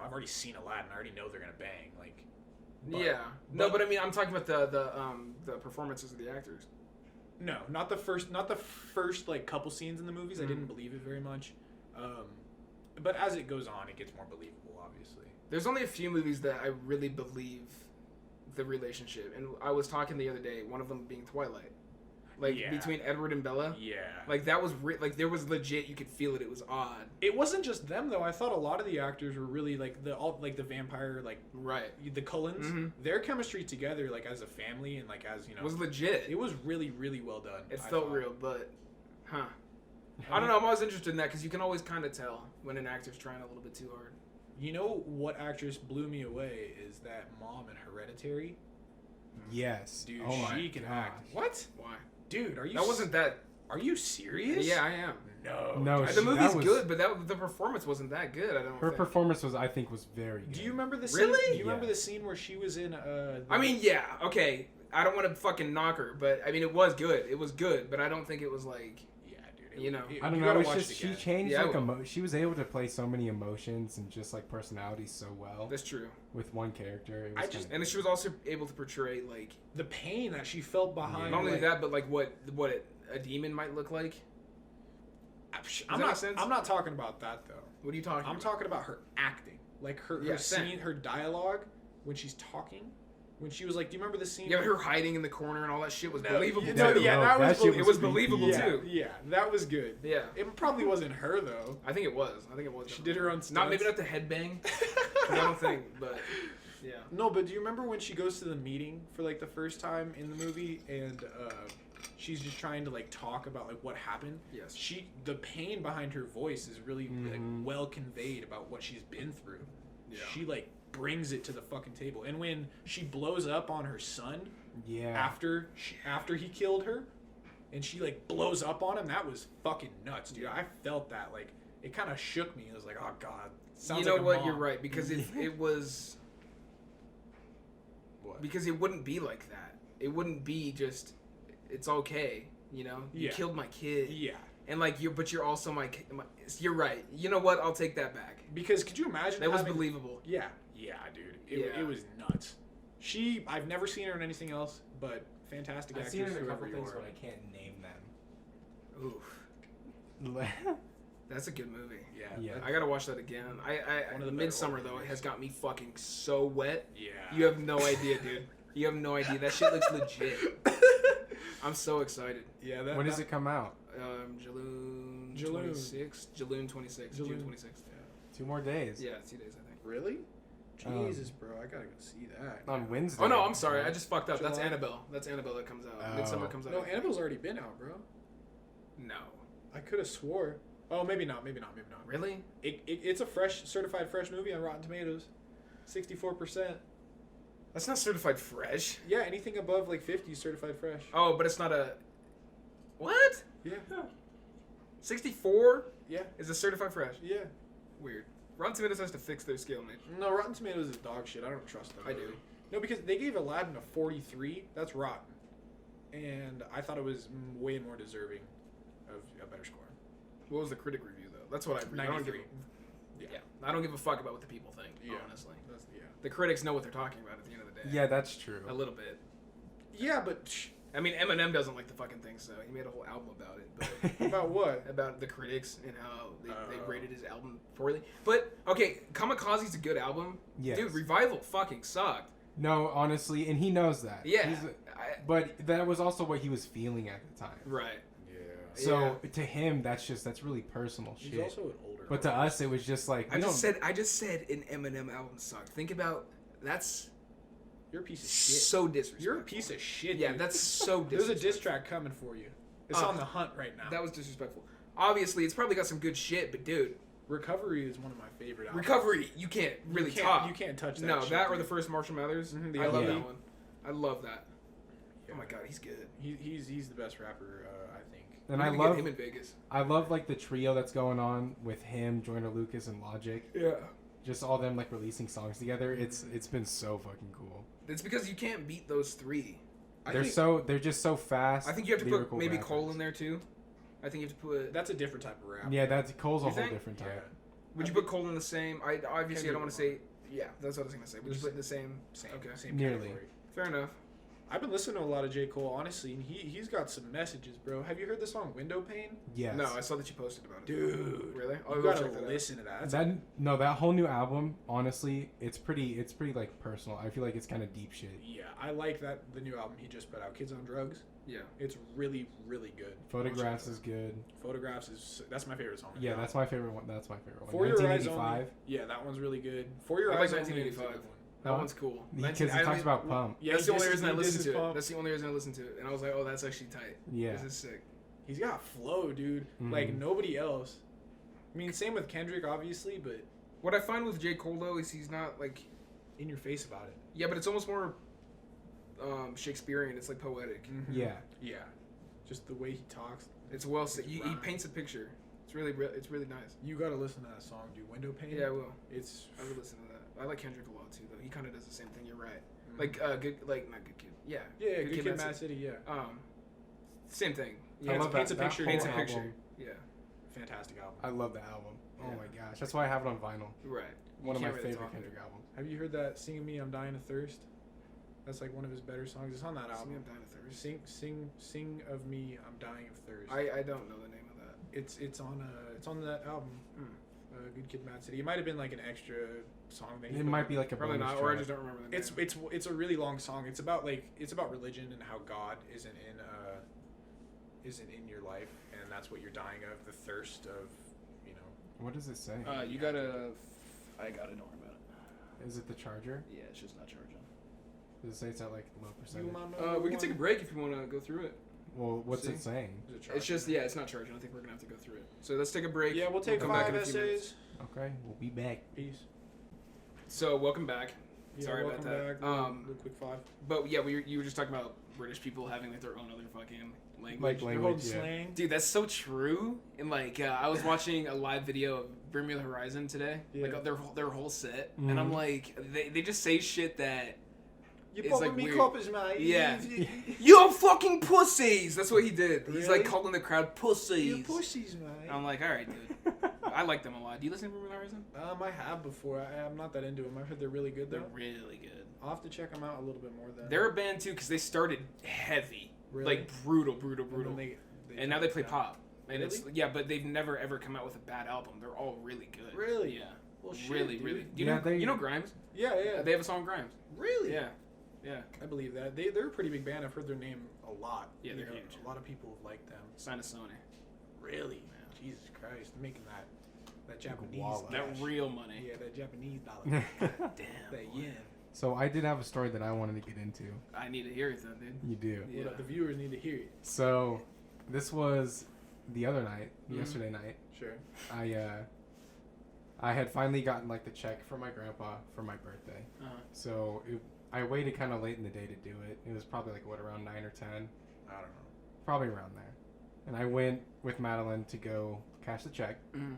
I've already seen Aladdin. I already know they're gonna bang. Like, but- Yeah. No, but I mean, I'm talking about the performances of the actors. No, not the first like couple scenes in the movies. I didn't believe it very much. But as it goes on, it gets more believable, obviously. There's only a few movies that I really believe the relationship, and I was talking the other day. One of them being Twilight, like Yeah. between Edward and Bella. Yeah. Like that was like there was legit. You could feel it. It was odd. It wasn't just them though. I thought a lot of the actors were really like the vampire, like Right. the Cullens. Mhm. Their chemistry together, like as a family and like as It was legit. it was really really well done. It I felt thought. real, but, huh? I don't know. I'm always interested in that because you can always kind of tell when an actor's trying a little bit too hard. You know what actress blew me away is that mom in Hereditary. Yes. Dude, Oh my she can gosh. act. What? Why? Dude, are you? That wasn't that. Are you serious? Yeah, I am. No. No, The that movie's was- good, but the performance wasn't that good. I don't. Her think. performance was, I think, was very good. Do you remember the scene? Really? Do you remember Yeah. the scene where she was in? I mean, yeah, okay. I don't want to fucking knock her, but I mean, it was good. It was good, but I don't think it was like. Yeah, dude. You know. I don't you know. gotta It's watch just it she again. changed Yeah, I like will. she was able to play so many emotions and just like personalities so well That's true. with one character. It was I kinda just- good. And she was also able to portray like The pain that she felt behind. not only like, that, but like what a demon might look like. I'm that not. make sense? I'm not talking about that though. What are you talking? I'm about? talking about her acting, like her Yeah, scene, same. her dialogue when she's talking. When she was like, do you remember the scene? Yeah, where- her hiding in the corner and all that shit was No, believable. yeah, too. no, yeah, that was shit it was creepy. believable yeah, too. Yeah, that was good. Yeah, It probably wasn't her though. I think it was. I think it was. She did her own Not maybe stunts. not the headbang. 'Cause I don't think, but yeah. No, but do you remember when she goes to the meeting for like the first time in the movie and she's just trying to like talk about like what happened? Yes. The pain behind her voice is really like Mhm. well conveyed about what she's been through. Yeah. She like brings it to the fucking table. And when she blows up on her son yeah. after he killed her and she like blows up on him, that was fucking nuts, dude. Yeah. I felt that like it kind of shook me. I was like, oh god. Sounds You know like a what? mom. You're right because it was What? because it wouldn't be like that. It wouldn't be just it's okay. You know, you Yeah. killed my kid, Yeah. and like you're also my. You're right. You know what? I'll take that back. Because could you imagine That was having- believable. Yeah, yeah, dude. Yeah. It was nuts. I've never seen her in anything else, but fantastic I've actress. seen it in a whoever couple you things, are. but I can't name Oof, them. that's a good movie. Yeah, Yeah. I gotta watch that again. One of the better Midsummer horror though movies. has got me fucking so wet. yeah. You have no idea, dude. You have no idea. That shit looks legit. I'm so excited. Yeah, that. When does that- it come out? Jaloon Jaloon. 26th. Jaloon 26th. June Jaloon. 26th. 2 more days. Yeah, 2 days I think. Really? Um, Jesus, bro, I gotta go see that. On Wednesday. Oh no, I'm sorry. I just fucked up. That's July. Annabelle. That's Annabelle that comes out. Oh. Midsummer comes out. No, I think. Annabelle's already been out, bro. No. I could have swore. Oh, maybe not. Maybe not. Maybe not. Really? It's a certified fresh movie on Rotten Tomatoes. 64%. That's not certified fresh. Yeah, anything above like 50 is certified fresh. Oh, but it's not a. What? Yeah. 64 Yeah. is a certified fresh. Yeah. Weird. Rotten Tomatoes has to fix their scale, man. No, Rotten Tomatoes is dog shit. I don't trust them. I do. really. No, because they gave Aladdin a 43. That's rotten. And I thought it was way more deserving of a better score. What was the critic review though? That's what I read. I don't give. 93. Yeah. I don't give a fuck about what the people think. Yeah. Honestly, That's, yeah. the critics know what they're talking about at the end of the day. Yeah, that's true. A little bit. Yeah, but I mean, Eminem doesn't like the fucking thing, so he made a whole album about it. But about what? about the critics and how they Oh. rated his album poorly. But okay, Kamikaze's a good album. Yes. Dude, Revival fucking sucked. No, honestly, and he knows that. Yeah. But that was also what he was feeling at the time. Right. Yeah. So to him, that's really personal He's shit. also an older. But to us, it was just like I just said an Eminem album sucked. Think about that's You're a piece of shit. so disrespectful. You're a piece of shit. Yeah, dude. that's so There's disrespectful. a diss track coming for you. It's on the hunt right now. That was disrespectful. Obviously, it's probably got some good shit, but dude, Recovery is one of my favorite albums. Recovery, you can't really you can't, top. You can't touch that. No, shit, that or dude. the first Marshall Mathers. Mhm, the I love LP. that one. I love that. Yeah. Oh my god, he's good. He's the best rapper, I think. And We're I gonna love get him in Vegas. like the trio that's going on with him, Joyner Lucas, and Logic. Yeah. Just all them like releasing songs together. It's been so fucking cool. It's because you can't beat those three. They're just so fast. I think you have to put lyrical maybe rappers. Cole in there too. I think you have to put. That's a different type of rap. Yeah, that's Cole's a You whole think? different type. Yeah. Would you put Cole in the same? I obviously I don't want to say. Kendrick Yeah, that's what I was gonna say. Would you put in the same? Same. Okay. Same Nearly. category. Fair enough. I've been listening to a lot of J. Cole, honestly, and he's got some messages, bro. Have you heard the song Window Pane? Yes. No, I saw that you posted about it. Dude. Really? I'll You go gotta check that out. listen to that. that whole new album, honestly, it's pretty like personal. I feel like it's kind of deep shit. Yeah, I like that the new album he just put out, Kids on Drugs. Yeah. It's really, really good. Photographs I'll is check it good. out. Photographs is that's my favorite song. Yeah, that's my favorite one. That's my favorite one. For Your Eyes 1985. Only. Yeah, that one's really good. For Your I like Eyes Only is a 1985. good one. That Huh? one's cool. Because he 19 I talks only- about Pump. Yeah, That's the only this reason I is- listened this to is it. Pump. That's the only reason I listened to it, and I was like, "Oh, that's actually tight. Yeah. This is sick." He's got flow, dude. Mhm. Like nobody else. I mean, same with Kendrick, obviously, but What I find with J. Cole though is he's not like, in your face about it. yeah, but it's almost more Shakespearean. It's like poetic. Yeah. Yeah. Just the way he talks. It's well said. It's He rhyme. paints a picture. It's really nice. You gotta listen to that song, dude. Window pane. Yeah, I will. It's I would listen to that. I like Kendrick a lot too, though. He kind of does the same thing. You're right. Mhm. Like not Good Kid. Yeah. yeah, Good Kid, Mad City. Yeah, Same thing. Yeah, I it's love paints that. a picture. That Paints a whole picture. album. Yeah. fantastic album. I love the album. Oh Yeah. my gosh, that's why I have it on vinyl. Right. One of my can't really favorite talk Kendrick it. albums. Have you heard that "Sing of Me, I'm Dying of Thirst"? That's like one of his better songs. It's on that Sing album. of Dying of Thirst. Sing of Me, I'm Dying of Thirst. I don't know the name of that. It's on that album. Good Kid, Mad City. It might have been like an extra song that he It put might on. be like a Probably bonus not, or I track. just don't remember the name. It's a really long song. It's about religion and how God isn't in your life, and that's what you're dying of, the thirst of, you know. What does it say? You gotta. I gotta know about it. Is it the charger? Yeah, it's just not charging. Does it say it's at like low percentage? We can take a break if you want to go through it. Well, what's See? it saying? It's just it's not charging. I think we're gonna have to go through it. So let's take a break. Yeah, we'll take come back 5 in a few minutes. essays. Okay, we'll be back. Peace. So welcome back. Yeah, Sorry about welcome that. back. Little quick 5. But yeah, you were just talking about British people having like their own other fucking language. Like They're language, holding yeah. slang. Dude, that's so true. And like, I was watching a live video of Bring Me the Horizon today, Yeah. like their whole set, and I'm Mhm. like, they just say shit that You It's popping like me weird. coppers, mate. Yeah. "Yo, fucking pussies." That's what he did. He's Really? like calling the crowd pussies. You pussies, mate. I'm like, all right, dude. I like them a lot. Do you listen to Bring Me the Horizon? I have before. I'm not that into them. I heard they're really good They're though. really good. I'll have to check them out a little bit more then. They're a band too because they started heavy, Really? like brutal. And then And now they play yeah. pop. And it's Really? yeah, but they've never ever come out with a bad album. They're all really good. Really? Yeah. Well, shit, really, dude. really. Do you Yeah, know they- you know Grimes? Yeah, yeah. They have a song Grimes. Really? Yeah. Yeah. I believe that. They're a pretty big band. I've heard their name a lot. Yeah, they're You know, huge. A lot of people have liked them. Signed to Sony. Really? Jesus Christ. They're making that Japanese wallet. That cash. real money. Yeah, that Japanese dollar. Damn. that boy. yen. So I did have a story that I wanted to get into. I need to hear it then, dude. You do. Yeah. Well, the viewers need to hear it. So this was the other night, Mhm. yesterday night. Sure. I had finally gotten like the check from my grandpa for my birthday. Uh-huh. So I waited kind of late in the day to do it. It was probably like around 9 or 10, I don't know. probably around there. And I went with Madeline to go cash the check. Mm.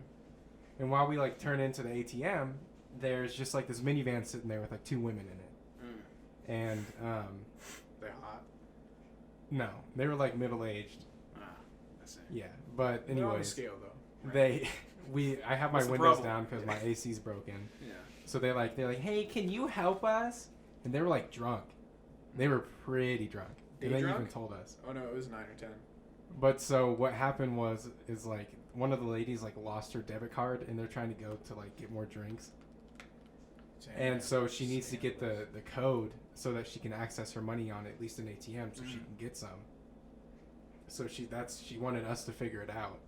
And while we like turn into the ATM, there's just like this minivan sitting there with like 2 women in it. Mm. And They're hot. no, they were like middle aged. Ah, that's it. Yeah, but They're on a anyways, scale though. I have my What's the windows problem? down because my AC's broken. Yeah. So they're like, hey, can you help us? And they were like drunk. They were pretty drunk. And Day they drunk? even told us. Oh no, it was 9 or 10. But so what happened is like one of the ladies like lost her debit card and they're trying to go to like get more drinks. And so she needs to get the code so that she can access her money on at least an ATM so she can get some. So she wanted us to figure it out.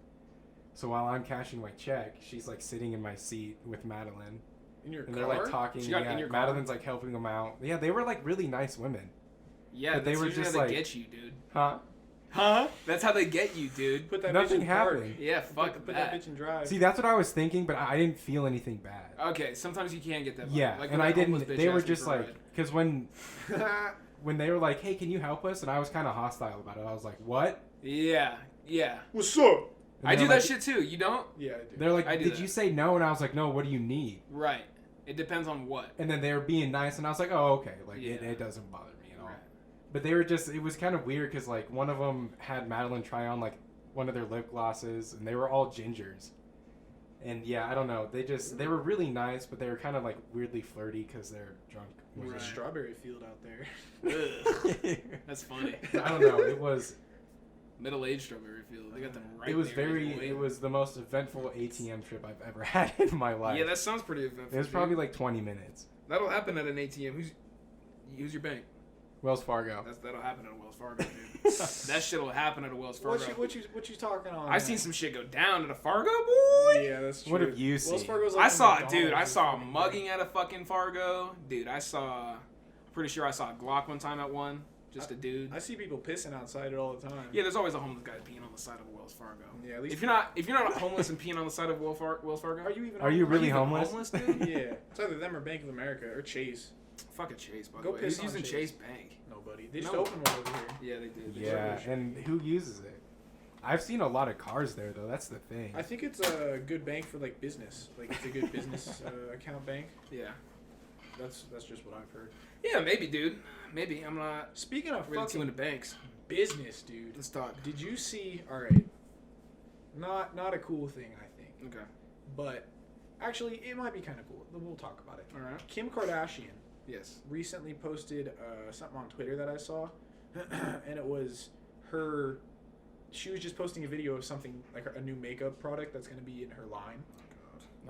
So while I'm cashing my check, she's like sitting in my seat with Madeline. In your And car? they're like talking. She got Yeah, in your car? Madeline's like helping them out. Yeah, they were like really nice women. Yeah, But they that's were usually just how they like- get you, dude. Huh? Huh? That's how they get you, dude. Put that Nothing bitch in park. happened. Yeah, fuck Put that. that bitch in drive. See, that's what I was thinking, but I didn't feel anything bad. Okay, sometimes you can get that. vibe. Yeah, like and when I that homeless didn't. bitch They were asked me just for a like, ride. because when they were like, "Hey, can you help us?" and I was kind of hostile about it. I was like, "What?" Yeah, yeah. What's up? And I they're do that like- shit too. You don't? Yeah, I do. They're like, I do "Did that. you say no?" And I was like, "No. What do you need?" Right. It depends on what. And then they were being nice, and I was like, "Oh, okay. Like Yeah. it doesn't bother me at all." Right. But they were just. It was kind of weird because like one of them had Madeline try on like one of their lip glosses, and they were all gingers. And yeah, I don't know. They were really nice, but they were kind of like weirdly flirty because they're drunk. There's Right. a strawberry field out there. Ugh. That's funny. I don't know. It was. Middle-aged strawberry field. They got them right It was there, very. boy. It was the most eventful ATM trip I've ever had in my life. Yeah, that sounds pretty eventful. It was dude. probably like 20 minutes. That'll happen at an ATM. Who's your bank? Wells Fargo. That'll happen at a Wells Fargo, dude. That shit'll happen at a Wells Fargo. What you talking on? I've seen some shit go down at a Fargo, boy. Yeah, that's true. What have you Wells seen? Fargo's I like saw, the dude. I McDonald's saw a of fucking mugging at a fucking Fargo, dude. I'm pretty sure I saw a Glock one time at one. just a dude. I see people pissing outside it all the time. Yeah, there's always a homeless guy peeing on the side of a Wells Fargo. Yeah, at least If you're not homeless and peeing on the side of Wells Fargo, Are you really even homeless? dude? Yeah, it's either them or Bank of America or Chase. Fucking Chase, by the Go way. piss Who's on using Chase. Chase Bank? Nobody. They just No. opened one over here. Yeah, they did. Yeah, and who uses it? I've seen a lot of cars there though. That's the thing. I think it's a good bank for like business. Like it's a good business account bank. Yeah. That's just what I've heard. Yeah, maybe, dude. Maybe. I'm not Speaking of really too fucking into banks. business, dude. Let's talk. Did you see? All right. Not a cool thing, I think. Okay. But actually, it might be kind of cool. We'll talk about it. All right. Kim Kardashian Yes. recently posted something on Twitter that I saw, and it was her. She was just posting a video of something like a new makeup product that's going to be in her line,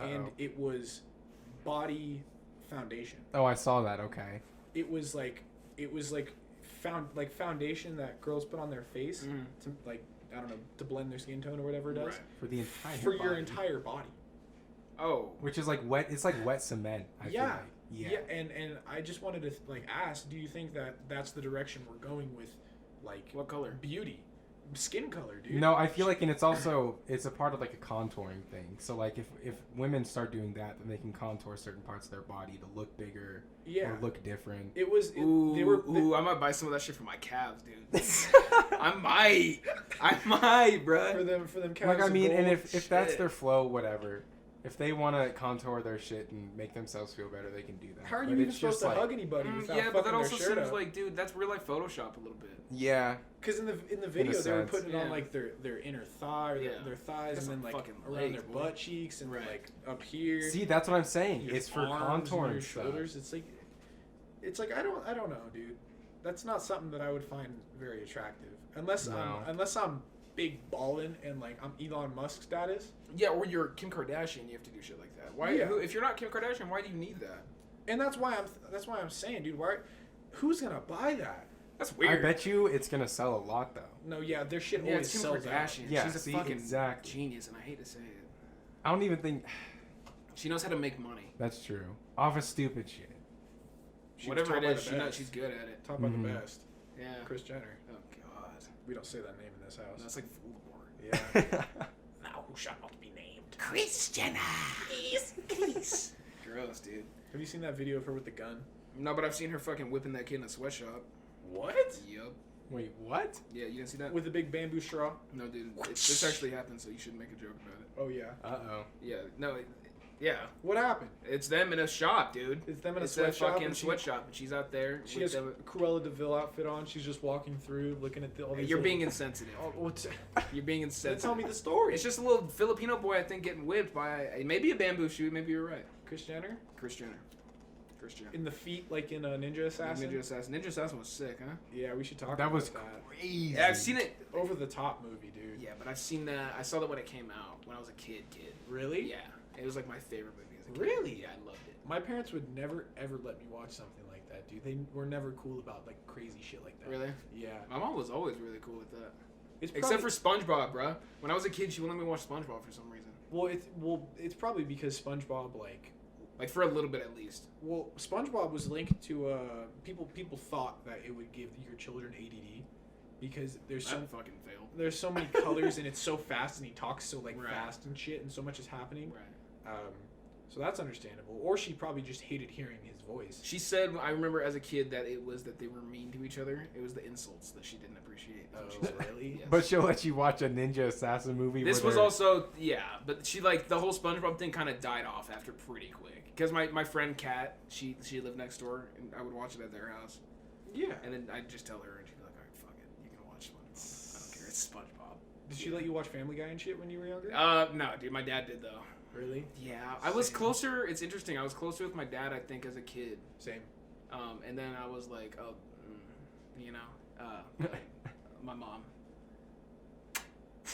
and Uh-oh. it was body foundation. Oh, I saw that. Okay. It was like foundation that girls put on their face Mhm. to like I don't know to blend their skin tone or whatever it does Right. For the entire. for your body. entire body. Oh. Which is like wet. It's like wet cement. I feel Yeah. like. Yeah, and I just wanted to like ask, do you think that that's the direction we're going with, like What color? beauty, skin color, dude? No, I feel like, and it's also it's a part of like a contouring thing. So like if women start doing that, then they can contour certain parts of their body to look bigger Yeah, or look different. it was. Ooh, they were. ooh, I might buy some of that shit for my calves, dude. I might, bruh. For them. Like I mean, and calves if that's shit. their flow, whatever. If they want to contour their shit and make themselves feel better, they can do that. How are But you even it's supposed just to like, hug anybody without yeah, but that fucking also their shirt seems up? like, dude, that's real life Photoshop a little bit. Yeah. Because in the video they were sense. putting it on Yeah. like their inner thigh, or Yeah. their thighs, That's and then like like fucking around legs, their boy. butt cheeks and Right. like up here. See, that's what I'm saying. your It's for arms and contouring your stuff. shoulders. It's like I don't know, dude. That's not something that I would find very attractive unless No. I'm big ballin' and like I'm Elon Musk status. Yeah, or you're Kim Kardashian, you have to do shit like that. Why? Yeah. If you're not Kim Kardashian, why do you need that? And that's why I'm saying, dude, who's gonna buy that? That's weird. I bet you it's gonna sell a lot though. No, yeah, their shit Yeah, always it's Kim sells out. Kardashian. Yeah, She's a see, fucking exactly. genius, and I hate to say it. I don't even think She knows how to make money. that's true. Off of stupid shit. She was Whatever top it by is, the she knows best. she's good at it. Top by the Mhm. best. Yeah. Chris Jenner. Oh god. We don't say that name in this house. That's like Voldemort. Yeah. Now who shall not be named? Chris Jenner. Please. Gross, dude. Have you seen that video of her with the gun? No, but I've seen her fucking whipping that kid in a sweatshop. What? Yup. Wait, what? Yeah, you didn't see that? With the big bamboo straw? No, dude. This actually happened, so you shouldn't make a joke about it. Oh yeah. Uh-oh. Yeah. No. Yeah. What happened? It's them in a shop, dude. It's them in a It's sweatshop. fucking and she, sweatshop, and she's out there. she with has them. a Cruella DeVille outfit on. She's just walking through, looking at all these. You're little- being insensitive. Oh, what's? You're being insensitive. Tell me the story. It's just a little Filipino boy, I think, getting whipped by maybe a bamboo shoot. Maybe you're right. Chris Jenner Chris Jenner. Chris Jenner. in the feet, like in a Ninja Assassin. Ninja Assassin. Ninja Assassin was sick, huh? Yeah, we should talk. That about was that. crazy. Yeah, I've seen it. Over the top movie, dude. Yeah, but I've seen that. I saw that when it came out when I was a kid. Really? Yeah, it was like my favorite movie as a kid. Really? Yeah, I loved it. My parents would never ever let me watch something like that, dude. They were never cool about like crazy shit like that. Really? Yeah. My mom was always really cool with that. It's Except for SpongeBob, bruh. When I was a kid, she wouldn't let me watch SpongeBob for some reason. it's probably because SpongeBob Like for a little bit at least. SpongeBob was linked to people thought that it would give your children ADD because there's That fucking failed. there's so many colors and it's so fast and he talks so like Right. fast and shit and so much is happening. Right. So that's understandable. Or she probably just hated hearing his voice. She said, I remember as a kid that it was that they were mean to each other. It was the insults that she didn't appreciate. Oh, She said. really? Yes. But she'll let you watch a Ninja Assassin movie. This where was they're- also, yeah, but she like the whole SpongeBob thing kind of died off after pretty quick. Because my friend Kat, she lived next door, and I would watch it at their house. Yeah. And then I'd just tell her, and she'd be like, all right, fuck it, you can watch SpongeBob. I don't care, it's SpongeBob. Did she let you watch Family Guy and shit when you were younger? No, dude, my dad did though. Really? Yeah, I was Same. closer. It's interesting. I was closer with my dad, I think, as a kid. Same. And then I was like, oh, you know, my mom.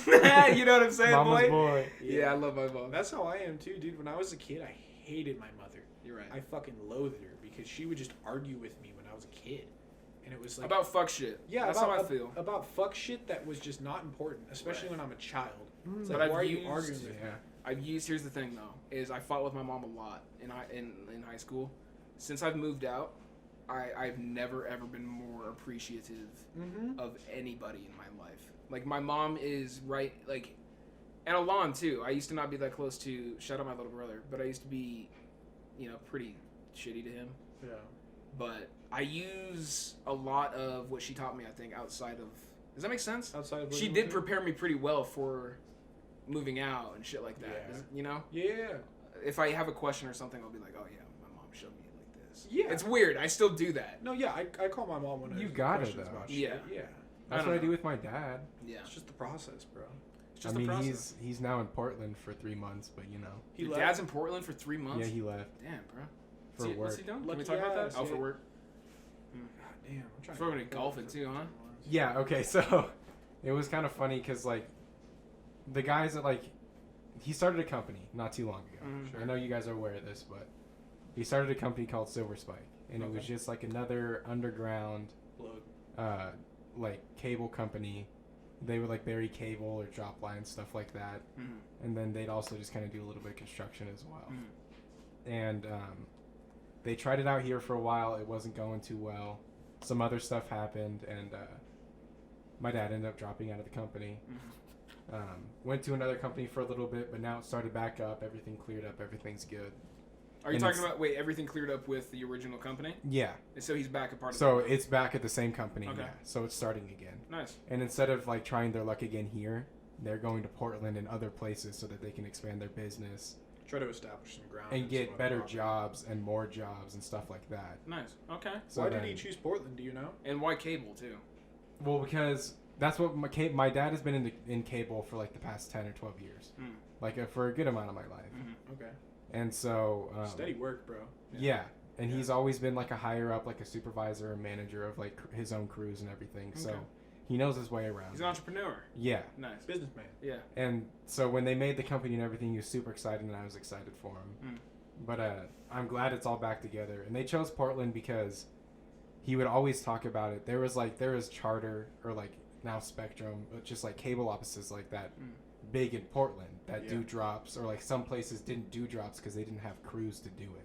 You know what I'm saying, Mama's boy? boy. Yeah, I love my mom. That's how I am too, dude. When I was a kid, I hated my mother. You're right. I fucking loathed her because she would just argue with me when I was a kid, and it was like About fuck shit. yeah, that's about, how I feel. about fuck shit that was just not important, especially Right. when I'm a child. It's But like, I've why are you used- arguing with me? Yeah. I've used. Here's the thing, though, is I fought with my mom a lot in high school. Since I've moved out, I've never ever been more appreciative Mm-hmm. of anybody in my life. Like my mom is right, like, and Alon too. I used to not be that close to. Shout out my little brother, but I used to be, pretty shitty to him. Yeah. But I use a lot of what she taught me. I think outside of. Does that make sense? Outside of She living did with you? prepare me pretty well for moving out and shit like that. Yeah. Yeah. If I have a question or something, I'll be like, oh yeah, my mom showed me it like this. Yeah. It's weird. I still do that. No, yeah, I call my mom when I You have got it, questions though. about Yeah. shit. Yeah. That's don't what I know. do with my dad. Yeah. It's just the process, bro. It's just I mean, the process. he's now in Portland for 3 months, but He Your left. dad's in Portland for 3 months? yeah, he left Damn, bro. for What's work. he doing? Can Lucky we talk about ass, that? Oh, for yeah. work? God damn, I'm trying Throwing to in golfing too, huh? Yeah, okay, so it was kind of funny because, like, the guys that, like, he started a company not too long ago. Mhm. I know you guys are aware of this, but he started a company called Silver Spike, and it was Okay. just, like, another underground, Plug. like, cable company. They would, like, bury cable or drop lines, stuff like that, Mhm. and then they'd also just kind of do a little bit of construction as well. Mhm. And they tried it out here for a while. It wasn't going too well. Some other stuff happened, and my dad ended up dropping out of the company. Went to another company for a little bit, but now it started back up. Everything cleared up. Everything's good. Are you And talking it's- about, wait, everything cleared up with the original company? Yeah. And so he's back a part of So that. it's back at the same company. Okay. Yeah. So it's starting again. Nice. And instead of like trying their luck again here, they're going to Portland and other places so that they can expand their business Try to establish some ground. and in get some other better property. jobs and more jobs and stuff like that. Nice. Okay. So Why did then- he choose Portland? Do you know? And why cable too? Well, because that's what my dad has been in cable for like the past 10 or 12 years, Mm. like for a good amount of my life. Mhm. Okay. And so Steady work, bro. yeah, and Yeah. he's always been like a higher up, like a supervisor or manager of like his own crews and everything. So Okay. he knows his way around. He's an entrepreneur. Yeah, Nice. Businessman. Yeah. and so when they made the company and everything, he was super excited, and I was excited for him. Mm. But I'm glad it's all back together. And they chose Portland because he would always talk about it. There was Charter or like now Spectrum, but just like cable offices like that, Mm. big in Portland that Yeah. do drops, or like some places didn't do drops because they didn't have crews to do it.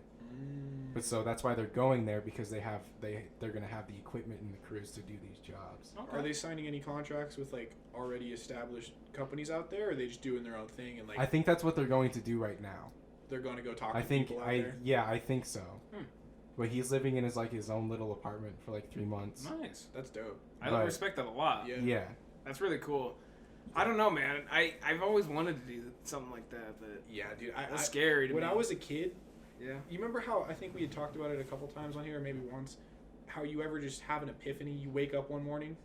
But so that's why they're going there, because they're gonna have the equipment and the crews to do these jobs. Okay. Are they signing any contracts with like already established companies out there, or are they just doing their own thing and like I think that's what they're going to do right now. they're going to go talk I to think people out there? I think so. Hmm. But he's living in his own little apartment for like 3 months. Nice. That's dope. I But- respect that a lot. Yeah. Yeah. That's really cool. I don't know, man. I've always wanted to do something like that, but Yeah, dude. it's scary to when me. I was a kid, Yeah. you remember how I think we had talked about it a couple times on here, or maybe once, how you ever just have an epiphany, you wake up one morning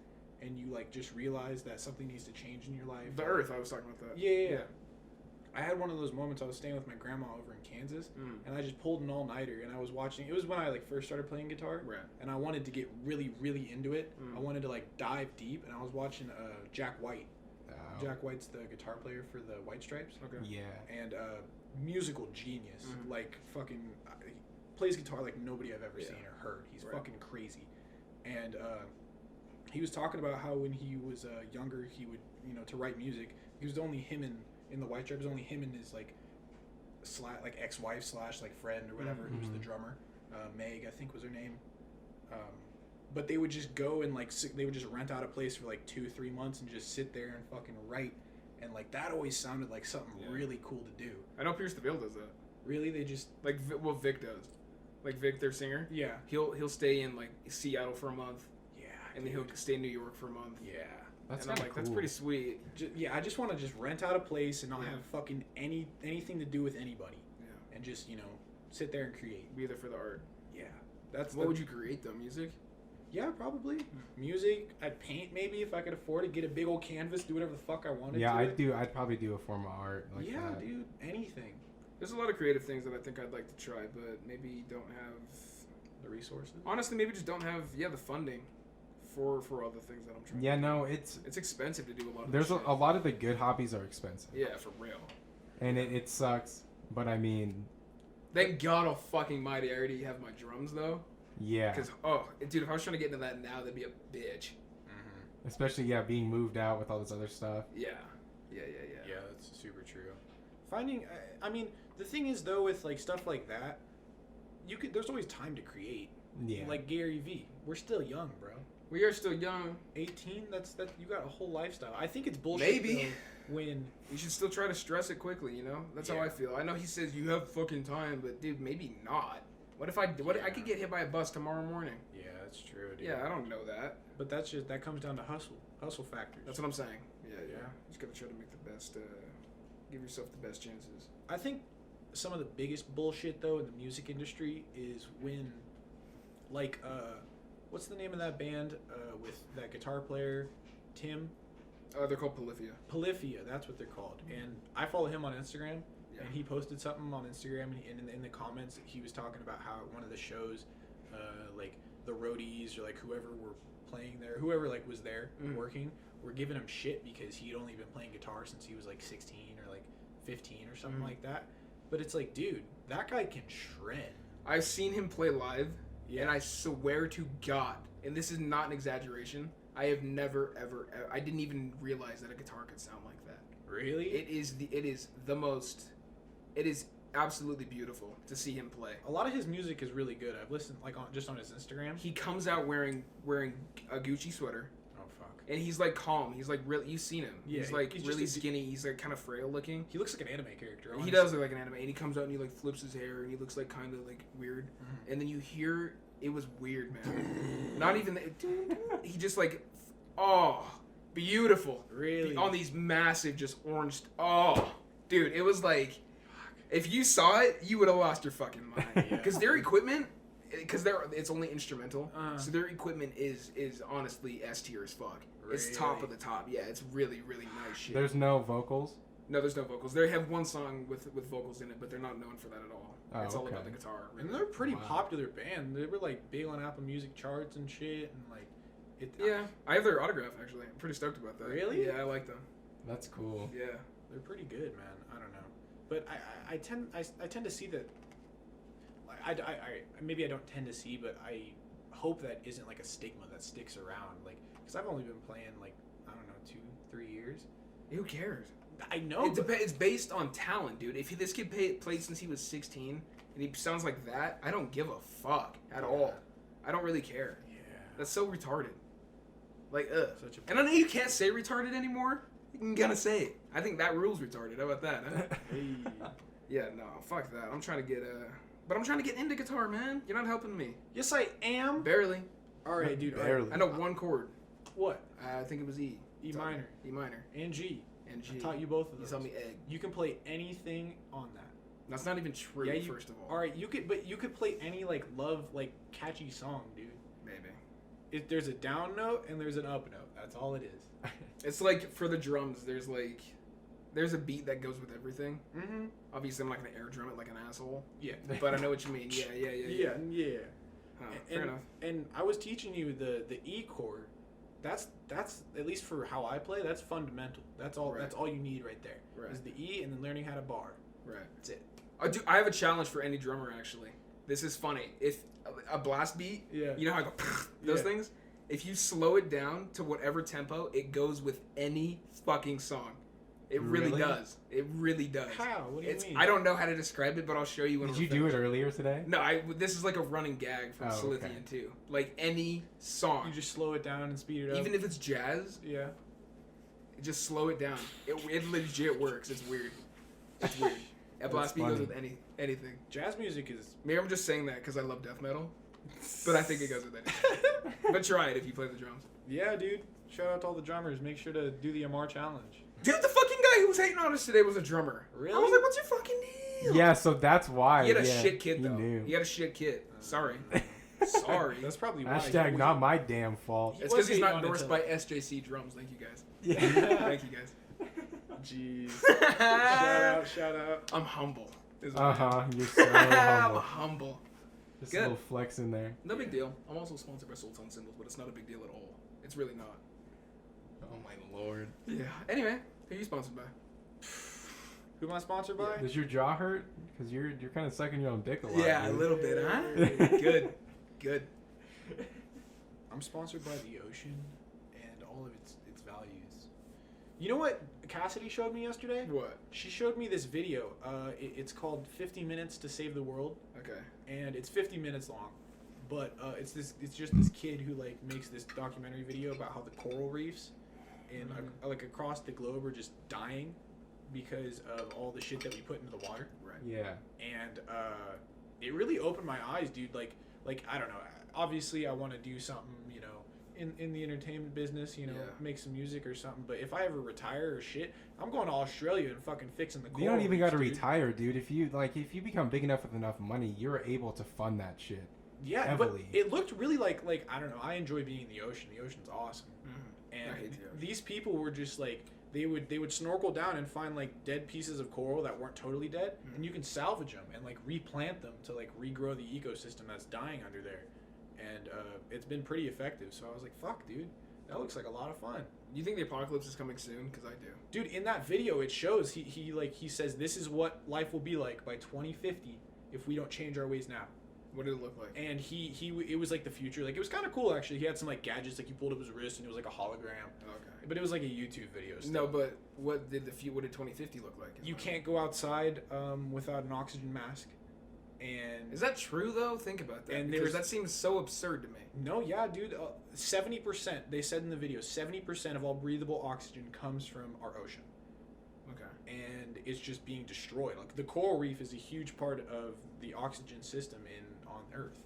and you like just realize that something needs to change in your life. The Earth, I was talking about that. Yeah. I had one of those moments. I was staying with my grandma over in Kansas, Mm. and I just pulled an all-nighter, and I was watching. It was when I like first started playing guitar, Right. and I wanted to get really, really into it. Mm. I wanted to like dive deep, and I was watching Jack White. Oh, Jack White's the guitar player for the White Stripes, Okay. yeah. and musical genius. Mhm. Like fucking he plays guitar like nobody I've ever Yeah. seen or heard. He's Right. fucking crazy, and he was talking about how when he was younger, he would to write music. He was only him in the White Stripes. Only him and his like ex-wife slash like friend or whatever, who was the Mhm. drummer, Meg I think was her name. But they would just go and like they would just rent out a place for like 2-3 months and just sit there and fucking write, and like that always sounded like something Yeah. really cool to do. I know Pierce the Veil does that. Really, they just Like what Vic does. Like Vic, their singer. yeah He'll stay in like Seattle for a month, yeah and then he'll stay in New York for a month. yeah. That's and I'm kinda like, cool. that's pretty sweet. I just want to just rent out a place and not Yeah. have fucking anything to do with anybody, Yeah. and just sit there and create. Be there for the art. Yeah, that's What would you create though? Music? Yeah, probably music. I'd paint maybe if I could afford it. Get a big old canvas, do whatever the fuck I wanted. Yeah, to I'd probably do a form of art like yeah, that. dude, anything. There's a lot of creative things that I think I'd like to try, but maybe don't have. The resources. Honestly, maybe just don't have the funding for all the things that I'm trying. Yeah, no, it's It's expensive to do a lot of. there's this a shit. lot of the good hobbies are expensive. Yeah, for real. And it sucks, but I mean, Thank God, oh fucking mighty, I already have my drums though. yeah. Because dude, if I was trying to get into that now, that'd be a bitch. Especially being moved out with all this other stuff. Yeah. Yeah, that's super true. Finding, I mean, the thing is though, with like stuff like that, there's always time to create. Yeah. Like Gary V. We're still young, bro. We are still young. 18. That's you got a whole lifestyle. I think it's bullshit. Maybe. Though, when You should still try to stress it quickly, you know? That's how Yeah. I feel. I know he says you have fucking time, but dude, maybe not. What if I Yeah. could get hit by a bus tomorrow morning? yeah, that's true, dude. Yeah, I don't know that. But that comes down to hustle factors. That's what I'm saying. Yeah. Yeah. Just gotta try to make the best, give yourself the best chances. I think some of the biggest bullshit though in the music industry is when, like, what's the name of that band with that guitar player, Tim? They're called Polyphia. Polyphia, that's what they're called. And I follow him on Instagram, Yeah. and he posted something on Instagram, and in the comments he was talking about how at one of the shows, like the roadies or like whoever were playing there, whoever like was there working, were giving him shit because he'd only been playing guitar since he was like 16 or like 15 or something like that. But it's like, dude, that guy can shred. I've seen him play live, Yeah. and I swear to God, and this is not an exaggeration, I have never, ever, I didn't even realize that a guitar could sound like that. Really? It is the most, it is absolutely beautiful to see him play. A lot of his music is really good. I've listened like just on his Instagram. He comes out wearing a Gucci sweater, Oh fuck. and he's like calm. He's like really, you've seen him. Yeah, he's like he's just really a- skinny. He's like kind of frail looking. He looks like an anime character. He does look like an anime, and he comes out and he like flips his hair, and he looks like kind of like weird. Mhm. And then you hear it was weird, man. Not even he just like, oh, beautiful. Really? On these massive, just orange. Oh, dude, it was like, if you saw it, you would have lost your fucking mind. Yeah. Because their equipment, because it's only instrumental, Uh-huh. so their equipment is honestly S tier as fuck. It's top of the top. Yeah, it's really really nice shit. There's no vocals. No, there's no vocals. They have one song with vocals in it, but they're not known for that at all. Oh, It's all okay. about the guitar. And they're a pretty Wow. popular band. They were like big on Apple Music charts and shit, and like, it. Yeah, I have their autograph actually. I'm pretty stoked about that. Really? Yeah, I like them. That's cool. Yeah. They're pretty good, man. I don't know, but I tend to see that. I maybe I don't tend to see, but I hope that isn't like a stigma that sticks around. Like, because I've only been playing like, I don't know, 2-3 years. Who cares? I know. It's based on talent, dude. If this kid played since he was 16 and he sounds like that, I don't give a fuck at all. I don't really care. Yeah. That's so retarded. Like, ugh. Such a. And I know you can't say retarded anymore. You gotta say it. I think that rule's retarded. How about that? Huh? Hey. Yeah, no, fuck that. I'm trying to get but I'm trying to get into guitar, man. You're not helping me. Yes, I am. Barely. All right, dude. Barely. I know one chord. What? I think it was E. E minor E minor and G. and G. I taught you both of You those. taught me egg. You can play anything on that. That's not even true. Yeah, you- first of all. All right, you could play any like catchy song, dude. Maybe. There's a down note and there's an up note. That's all it is. It's like for the drums. There's a beat that goes with everything. Mm-hmm. Obviously, I'm not gonna air drum it like an asshole, Yeah. but I know what you mean. Yeah. Yeah. Huh, And, fair enough. and I was teaching you the E chord. That's at least for how I play. That's fundamental. That's all. Right. That's all you need right there. Right. Is the E and then learning how to bar. Right. That's it. I have a challenge for any drummer actually. This is funny. If a blast beat, Yeah. you know how I go those Yeah. things. If you slow it down to whatever tempo, it goes with any fucking song. It really, Really? does. It really does. How? What do you mean? I don't know how to describe it, but I'll show you when Did we're you do it finished. earlier today? No, this is like a running gag from Oh, Silithian okay. too. Like any song, You just slow it down and speed it up. even if it's jazz, yeah. just slow it down. It legit works. It's weird. It's weird. A blast beat goes funny. with anything. Jazz music is. Maybe I'm just saying that because I love death metal, but I think it goes with anything. But try it if you play the drums. Yeah, dude. Shout out to all the drummers. Make sure to do the MR challenge. Dude, the fucking guy who was hating on us today was a drummer. Really? I was like, what's your fucking deal? Yeah, so that's why. He had a yeah, shit kid, he though. knew. He had a shit kid. Sorry. Sorry. That's probably why. Hashtag not my damn fault. It's because he's was not hating on endorsed it by till- SJC Drums. Thank you, guys. Yeah. Thank you, guys. Jeez. Shout out. I'm humble. is what I am. Uh-huh. You're so I'm humble. humble. Just Good. a little flex in there. No big deal. I'm also sponsored by Sultan Cymbals, but it's not a big deal at all. It's really not. Oh my lord. Yeah. Anyway, who are you sponsored by? Who am I sponsored by? Does your jaw hurt? Because you're kind of sucking your own dick a lot. Yeah, a dude. little bit, huh? Good. Good. I'm sponsored by the ocean and all of its values. You know what Cassidy showed me yesterday? What? She showed me this video. It's called 50 Minutes to Save the World, Okay. and it's 50 minutes long. But it's just this kid who like makes this documentary video about how the coral reefs in like across the globe are just dying because of all the shit that we put into the water. Right. Yeah. And it really opened my eyes, dude. Like I don't know. Obviously, I want to do something, you know, in the entertainment business, you know, make some music or something. But if I ever retire or shit, I'm going to Australia and fucking fixing the coral. You don't even got to reefs, dude. retire, dude. If you become big enough with enough money, you're able to fund that shit. Yeah, heavily. But it looked really like I don't know. I enjoy being in the ocean. The ocean's awesome. I hate And the ocean. these people were just like they would snorkel down and find like dead pieces of coral that weren't totally dead, and you can salvage them and like replant them to like regrow the ecosystem that's dying under there. And it's been pretty effective. So I was like, fuck, dude, that looks like a lot of fun. You think the apocalypse is coming soon? Because I do. Dude, in that video, it shows he says this is what life will be like by 2050 if we don't change our ways now. What did it look like? And it was like the future. Like it was kind of cool actually. He had some like gadgets, like he pulled up his wrist and it was like a hologram. Okay. But it was like a YouTube video. Still. No, but what did 2050 look like? You can't go outside without an oxygen mask. And Is that true though? Think about that. And Because there's- that seems so absurd to me. no, yeah, dude. 70%. They said in the video, 70% of all breathable oxygen comes from our ocean. Okay. And it's just being destroyed. Like the coral reef is a huge part of the oxygen system on Earth.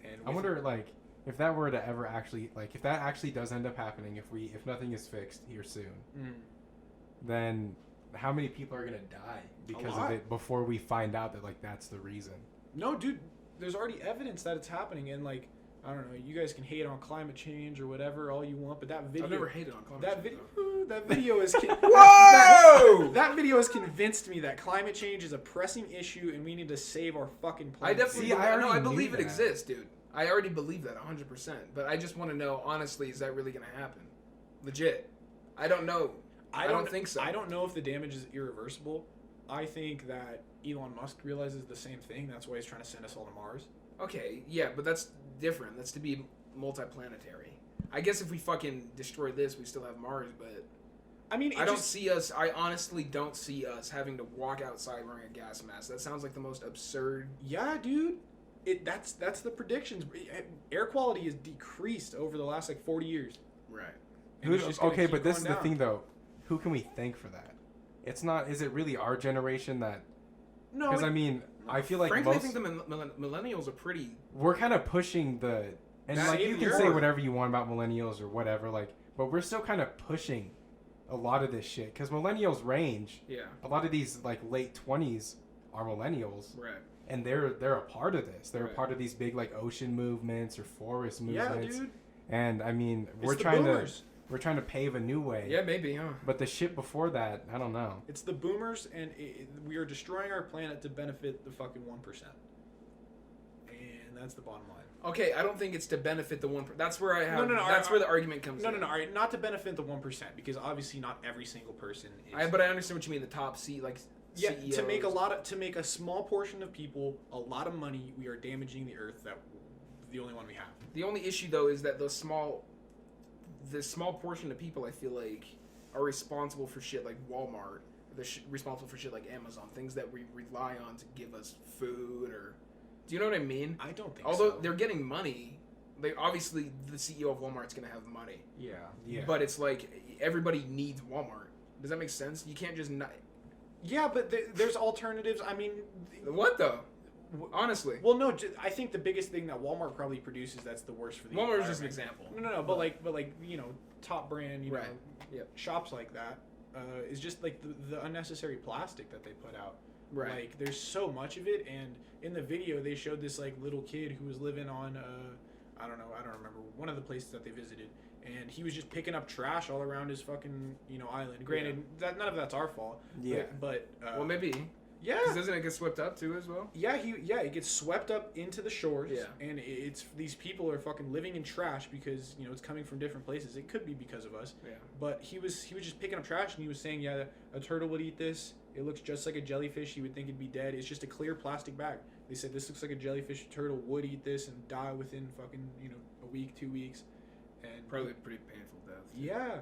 And I wonder, like, if that were to ever actually, like, if that actually does end up happening, if nothing is fixed here soon, then how many people are gonna die because of lot. it before we find out that like that's the reason? No, dude. There's already evidence that it's happening, and like I don't know. You guys can hate on climate change or whatever all you want, but that video. I've never hated on climate That change, video. That video is. Whoa! That video has convinced me that climate change is a pressing issue, and we need to save our fucking I planet. definitely See, I no, I already knew believe it that. exists, dude. I already believe that 100%. But I just want to know, honestly, is that really going to happen? Legit. I don't know. I don't think so. I don't know if the damage is irreversible. I think that Elon Musk realizes the same thing. That's why he's trying to send us all to Mars. Okay, yeah, but that's different. That's to be multiplanetary. I guess if we fucking destroy this, we still have Mars, but I mean, I honestly don't see us having to walk outside wearing a gas mask. That sounds like the most absurd. Yeah, dude. That's the predictions. Air quality has decreased over the last like 40 years. Right. And it's just gonna Okay, keep but this going is the down. thing though. Who can we thank for that? It's not. Is it really our generation that? No, Because I mean, I feel like Frankly, I most think the millennials are pretty. we're kind of pushing the and That like you even can say more. whatever you want about millennials or whatever, like, but we're still kind of pushing a lot of this shit because millennials range. Yeah. A lot of these like late 20s are millennials, Right. and they're a part of this. They're Right. a part of these big like ocean movements or forest yeah, movements. dude. And I mean, It's we're the trying boomers. we're trying to pave a new way. Yeah, maybe, huh? But the shit before that, I don't know. It's the boomers, and we are destroying our planet to benefit the fucking 1%. And that's the bottom line. Okay, I don't think it's to benefit the one. That's where I have. No, That's where the argument comes. No, in. all right, not to benefit the 1%, because obviously not every single person is. But I understand what you mean. The top C, like. yeah, CEOs. to make a small portion of people a lot of money, we are damaging the earth. That the only one we have. The only issue though is that the small portion of people I feel like are responsible for shit like Walmart. They're responsible for shit like Amazon, things that we rely on to give us food or. Do you know what I mean? I don't think. Although so. they're getting money, they obviously the CEO of Walmart's gonna have money. Yeah. Yeah. But it's like everybody needs Walmart. Does that make sense? You can't just not. Yeah, but there's alternatives. I mean, What though? Honestly, well, no. I think the biggest thing that Walmart probably produces that's the worst for the Walmart is just an environment. example. No, but like you know, top brand, you Right. know, Yep. shops like that is just like the unnecessary plastic that they put out. Right. Like there's so much of it, and in the video they showed this like little kid who was living on I don't remember one of the places that they visited, and he was just picking up trash all around his fucking island. Granted, that none of that's our fault. Yeah. But Well, maybe. yeah. Because doesn't it get swept up too as well? Yeah, it gets swept up into the shores, Yeah. and it's these people are fucking living in trash because it's coming from different places. It could be because of us, Yeah. but he was just picking up trash, and he was saying, yeah, a turtle would eat this. It looks just like a jellyfish. You would think it'd be dead. It's just a clear plastic bag. They said this looks like a jellyfish. A turtle would eat this and die within fucking a week, 2 weeks, and Probably a pretty painful death. yeah,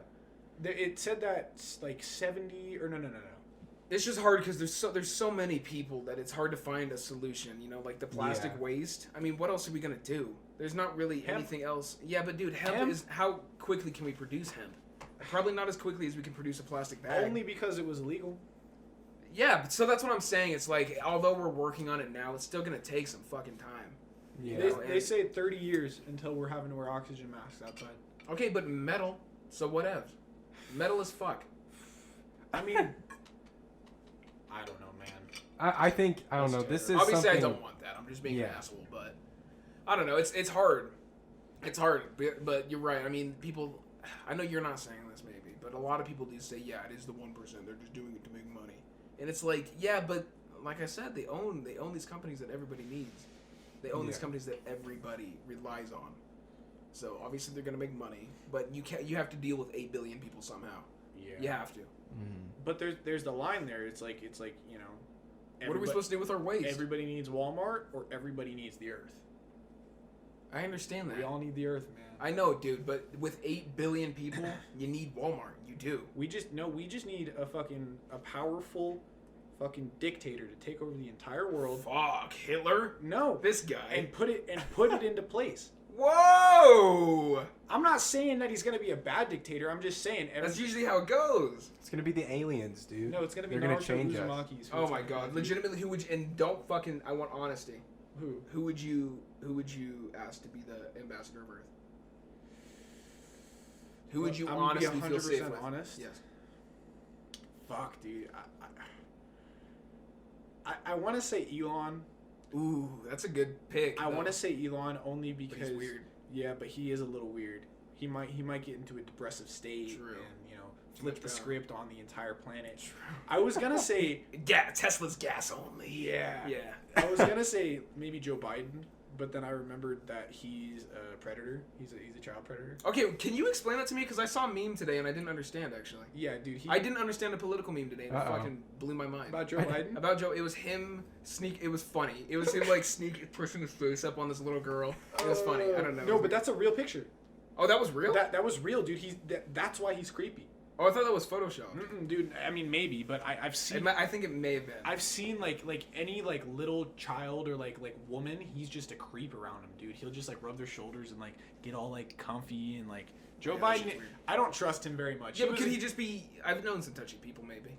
it said that like 70 or no. It's just hard because there's so many people that it's hard to find a solution. You know, like the plastic Yeah. waste. I mean, what else are we gonna do? There's not really Hemp. anything else. Yeah, but dude, hemp is how quickly can we produce hemp? Probably not as quickly as we can produce a plastic bag. Only because it was illegal. Yeah, but so that's what I'm saying. It's like although we're working on it now, it's still gonna take some fucking time. Yeah. They say 30 years until we're having to wear oxygen masks outside. Okay, but metal. So whatever. Metal as fuck. I mean, I don't know, man. I think I don't That's know. This is terrible. Obviously, something. I don't want that. I'm just being an Yeah. asshole, but I don't know. It's hard. It's hard, but you're right. I mean, people. I know you're not saying this, maybe, but a lot of people do say, yeah, it is the 1%. They're just doing it to make money, and it's like, yeah, but like I said, they own these companies that everybody needs. They own these Yeah. companies that everybody relies on. So obviously they're gonna make money, but you have to deal with 8 billion people somehow. Yeah. You have to. But there's the line there. It's like you know. What are we supposed to do with our waste? Everybody needs Walmart, or everybody needs the Earth. I understand that. We all need the Earth, man. I know, dude, but with 8 billion people, you need Walmart. You do. We just need a powerful fucking dictator to take over the entire world. Fuck, Hitler? No, This guy. and put it into place. Whoa! I'm not saying that he's gonna be a bad dictator. I'm just saying That's usually how it goes. It's gonna be the aliens, dude. no, it's gonna be They're gonna Naruto change us. Uzumaki's. Oh my god, legitimately, who would you, and don't fucking, I want honesty. Who? Who would you ask to be the ambassador of Earth? Who would you I'm gonna be honestly feel safe 100% with? honest? Yes. Fuck, dude. I want to say Elon. Ooh, that's a good pick. I though. want to say Elon only But because he's weird. Yeah, but he is a little weird. He might get into a depressive state True. and flip the much power. script on the entire planet. I was gonna say Tesla's gas only. yeah. Yeah. I was gonna say maybe Joe Biden, but then I remembered that he's a predator. He's a child predator. Okay, can you explain that to me? Because I saw a meme today and I didn't understand actually. Yeah, dude. I didn't understand a political meme today and it Uh-oh. fucking blew my mind. about Joe Biden. About Joe, it was him It was funny. It was him like pushing his face up on this little girl. It was funny. I don't know. No, but that's a real picture. Oh, that was real. That was real, dude. That's why he's creepy. Oh, I thought that was Photoshop. Dude, I mean maybe, but I've seen I think it may have been. I've seen like any like little child or like woman, he's just a creep around him, dude. He'll just like rub their shoulders and like get all like comfy and like Joe Yeah, that's Biden. just weird. I don't trust him very much. Yeah, but could he just be? I've known some touchy people, maybe.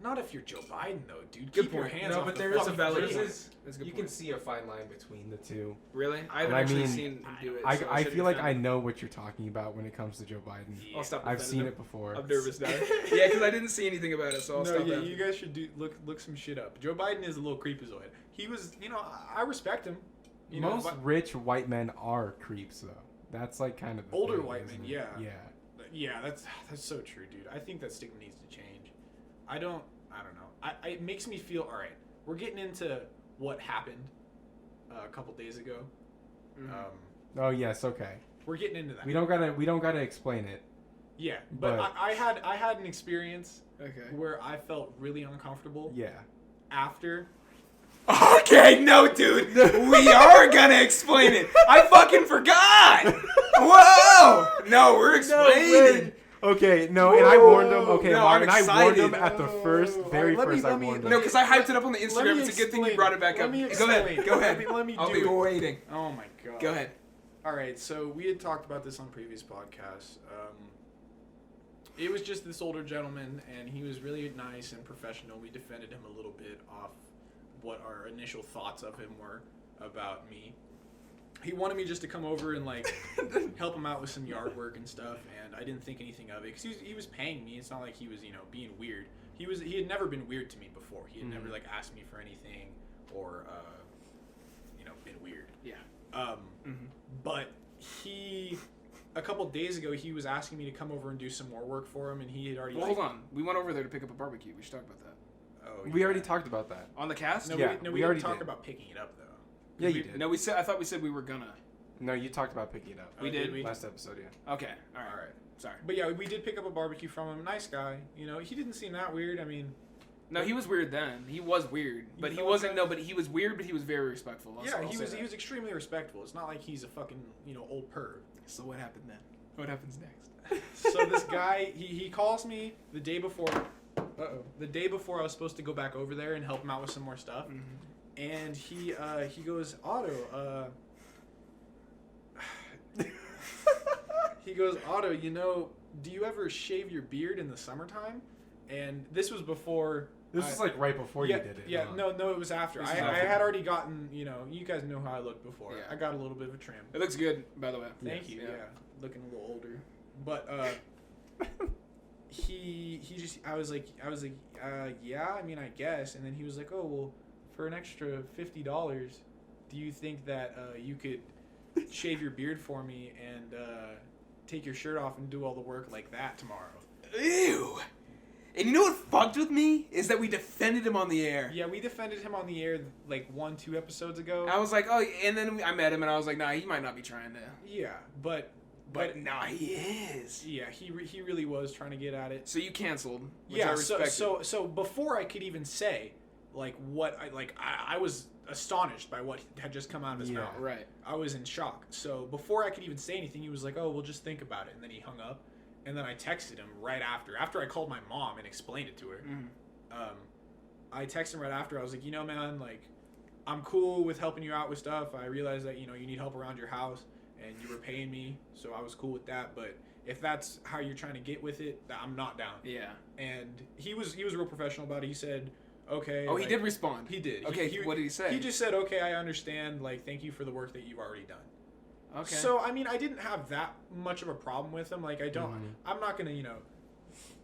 Not if you're Joe Biden though, dude. Good Keep your point. hands No, off but the there is a fucking valid kid. point. That's a good You point. can see a fine line between the two. Really? I haven't I actually mean, seen him do it. I so I shouldn't feel like I defend him. know what you're talking about when it comes to Joe Biden. I'll stop. I've defending seen him. it before. I'm nervous now. Yeah, because I didn't see anything about it, so I'll No, stop. yeah, after. you guys should look some shit up. Joe Biden is a little creepazoid. He was, I respect him. Most but- rich white men are creeps, though. That's like kind of the Older thing, white isn't men, it? yeah. Yeah. Yeah, that's so true, dude. I think that stigma needs to change. I don't know. It makes me feel all right. We're getting into what happened a couple days ago. Mhm. Oh yes, okay. We're getting into that. We don't gotta explain it. Yeah, but but- I had an experience Okay. where I felt really uncomfortable Yeah. after. Okay, no, dude. We are gonna explain it. I fucking forgot. Whoa. No, we're explaining. Okay, no, and I warned him. Okay, No, I'm Martin, I warned him excited. at the very Let me- first. I let me- warned him. No, because I hyped it up on the Let Instagram. me It's a good thing you explain brought it. it back Let up. me Go explain. ahead. Go ahead. Let me I'll do be it. waiting. Oh my god. Go ahead. All right, so we had talked about this on previous podcasts. It was just this older gentleman, and he was really nice and professional. We defended him a little bit off what our initial thoughts of him were about me. He wanted me just to come over and like help him out with some yard work and stuff, and I didn't think anything of it because he was paying me. It's not like he was being weird. He had never been weird to me before. He had never like asked me for anything or been weird. Yeah. But a couple days ago, he was asking me to come over and do some more work for him, and he had already. Well, hold on. We went over there to pick up a barbecue. We should talk about that. Oh, We already talked about that. On the cast? No, Yeah, we we didn't already talk did. about picking it up though. Yeah, you did. No, I thought we said we were gonna. No, you talked about picking it up. We did? Last episode, yeah. Okay. All right. All right. Sorry. But yeah, we did pick up a barbecue from him. Nice guy. He didn't seem that weird. I mean, No, he was weird then. He was weird, but he felt wasn't. that? No, but he was weird, but he was very respectful. he was extremely respectful. It's not like he's a fucking old perv. So what happened then? What happens next? So this guy, he calls me the day before. The day before I was supposed to go back over there and help him out with some more stuff, and he goes, Otto, he goes, Otto, you know, do you ever shave your beard in the summertime? And this was before. This was like right before you did it. Yeah, huh? no, it was after. This I is after. had already gotten, you know, you guys know how I looked before. Yeah. I got a little bit of a trim. It looks good, by the way. Thank you. Yeah. Yeah, looking a little older, but he just I was like yeah, I mean I guess, and then he was like, oh well, for an extra $50, do you think that you could shave your beard for me and take your shirt off and do all the work like that tomorrow? Ew. And you know what fucked with me is that we defended him on the air. Yeah, we defended him on the air like 1-2 episodes ago. I was like, oh, and then I met him and I was like, nah, he might not be trying to. Yeah, but nah, he is. yeah, he really was trying to get at it. So you canceled, which I Yeah, respected. so before I could even say like what I was astonished by what had just come out of his Yeah. mouth. Right. I was in shock. So before I could even say anything, he was like, "Oh, we'll just think about it," and then he hung up. And then I texted him right after I called my mom and explained it to her. I texted him right after. I was like, you know, man, like, I'm cool with helping you out with stuff. I realized that, you know, you need help around your house, and you were paying me, so I was cool with that. But if that's how you're trying to get with it, I'm not down. Yeah. And he was real professional about it. He said, okay. Oh, like, he did respond. He did. Okay, what did he say? He just said, okay, I understand. Like, thank you for the work that you've already done. Okay. So, I mean, I didn't have that much of a problem with him. Like, I'm not going to, you know,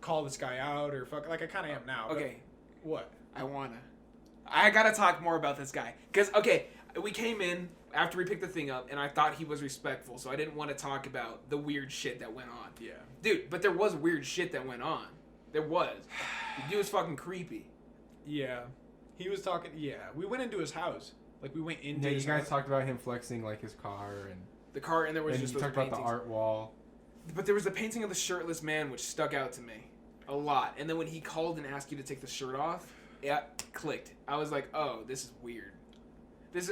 call this guy out or fuck. Like, I kind of am now. Okay. What? I gotta talk more about this guy. Because, okay, we came in after we picked the thing up, and I thought he was respectful, so I didn't want to talk about the weird shit that went on. Yeah. Dude, but there was weird shit that went on. There was. The dude was fucking creepy. Yeah. He was talking. Yeah. We went into his house. Like, we went into Yeah, his you guys house. talked about him flexing like his car, and The car, and there was then just you those talked about the paintings. art wall. But there was the painting of the shirtless man, which stuck out to me a lot. And then when he called and asked you to take the shirt off, yeah, clicked. I was like, oh, this is weird.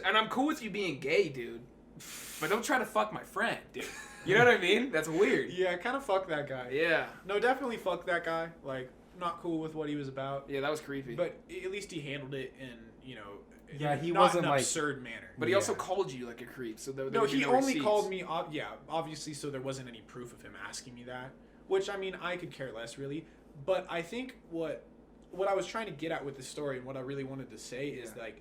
And I'm cool with you being gay, dude. But don't try to fuck my friend, dude. You know what I mean? That's weird. Yeah, kind of fuck that guy. Yeah. No, definitely fuck that guy. Like, not cool with what he was about. Yeah, that was creepy. But at least he handled it in, you know, Yeah, he not wasn't an like- absurd manner. But he Yeah. also called you like a creep, so there No, would be he no only receipts. called me. Obviously, so there wasn't any proof of him asking me that. Which, I mean, I could care less really. But I think what I was trying to get at with the story and what I really wanted to say is Yeah. like,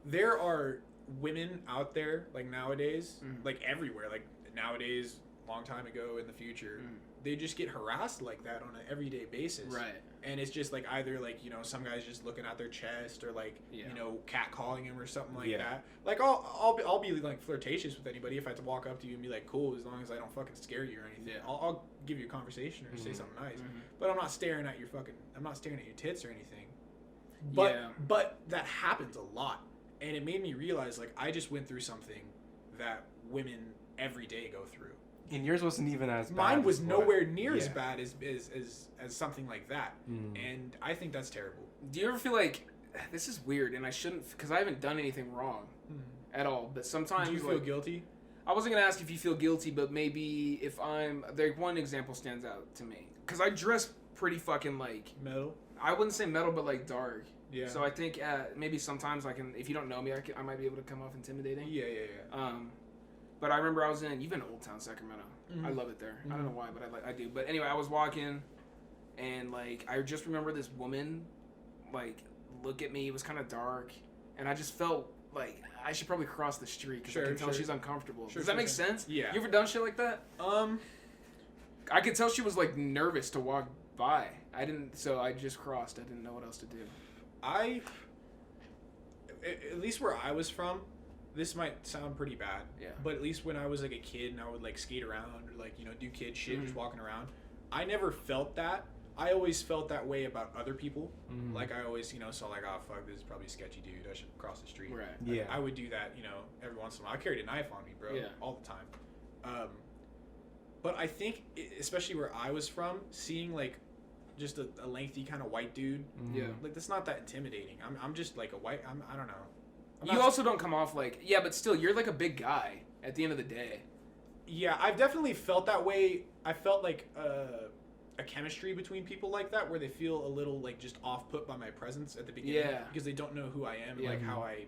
there are women out there like nowadays, like everywhere, like nowadays, long time ago, in the future, they just get harassed like that on an everyday basis. Right. And it's just like either like, you know, some guys just looking at their chest or like, Yeah. you know, catcalling him or something like Yeah. that. Like I'll be like flirtatious with anybody if I have to walk up to you and be like, cool, as long as I don't fucking scare you or anything. Yeah. I'll give you a conversation or say something nice. But I'm not staring at your tits or anything. But Yeah. but that happens a lot. And it made me realize like I just went through something that women every day go through. And yours wasn't even as bad. Mine was as nowhere near as yeah. bad as something like that. And I think that's terrible. Do you ever feel like this is weird and I shouldn't, because I haven't done anything wrong at all, but sometimes Do you feel like, guilty? I wasn't gonna ask if you feel guilty, but maybe if I'm there, one example stands out to me because I dress pretty fucking like, Metal? I wouldn't say metal, but like dark. Yeah. So I think maybe sometimes I can, if you don't know me, I might be able to come off intimidating. Yeah. But I remember you've been to Old Town Sacramento. Mhm. I love it there. I don't know why, but I do. But anyway, I was walking, and like I just remember this woman, like look at me. It was kind of dark, and I just felt like I should probably cross the street because I can tell she's uncomfortable. Does that make sense? Yeah. You ever done shit like that? I could tell she was like nervous to walk by. I didn't, so I just crossed. I didn't know what else to do. At least where I was from, this might sound pretty bad. Yeah. But at least when I was like a kid and I would like skate around or like, you know, do kid shit, just walking around, I never felt that. I always felt that way about other people. Like I always, you know, saw like, oh fuck, this is probably a sketchy dude. I should cross the street. Right. Like, Yeah. I would do that, you know, every once in a while. I carried a knife on me, bro, Yeah. all the time. But I think, especially where I was from, seeing like just a lengthy kind of white dude, Yeah. like that's not that intimidating. I'm just like a white. I don't know. I'm You not- also don't come off like, yeah, but still, you're like a big guy at the end of the day. Yeah, I've definitely felt that way. I felt like a chemistry between people like that where they feel a little like just off put by my presence at the beginning Yeah. because they don't know who I am and Yeah. like how I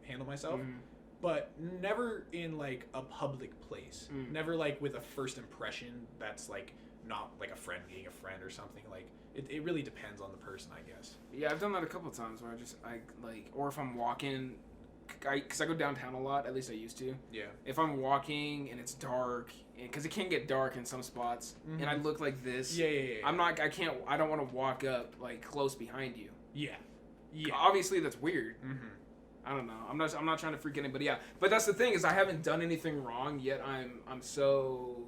handle myself. Mhm. But never in like a public place. Mm. Never like with a first impression that's like not like a friend being a friend or something. Like it really depends on the person, I guess. Yeah, I've done that a couple times where or if I'm walking, because I go downtown a lot, at least I used to. Yeah. If I'm walking and it's dark, because it can get dark in some spots, and I look like this, Yeah. I don't want to walk up like close behind you. Yeah. Obviously that's weird. Mm-hmm. I don't know. I'm not trying to freak anybody out. But that's the thing is I haven't done anything wrong yet. I'm so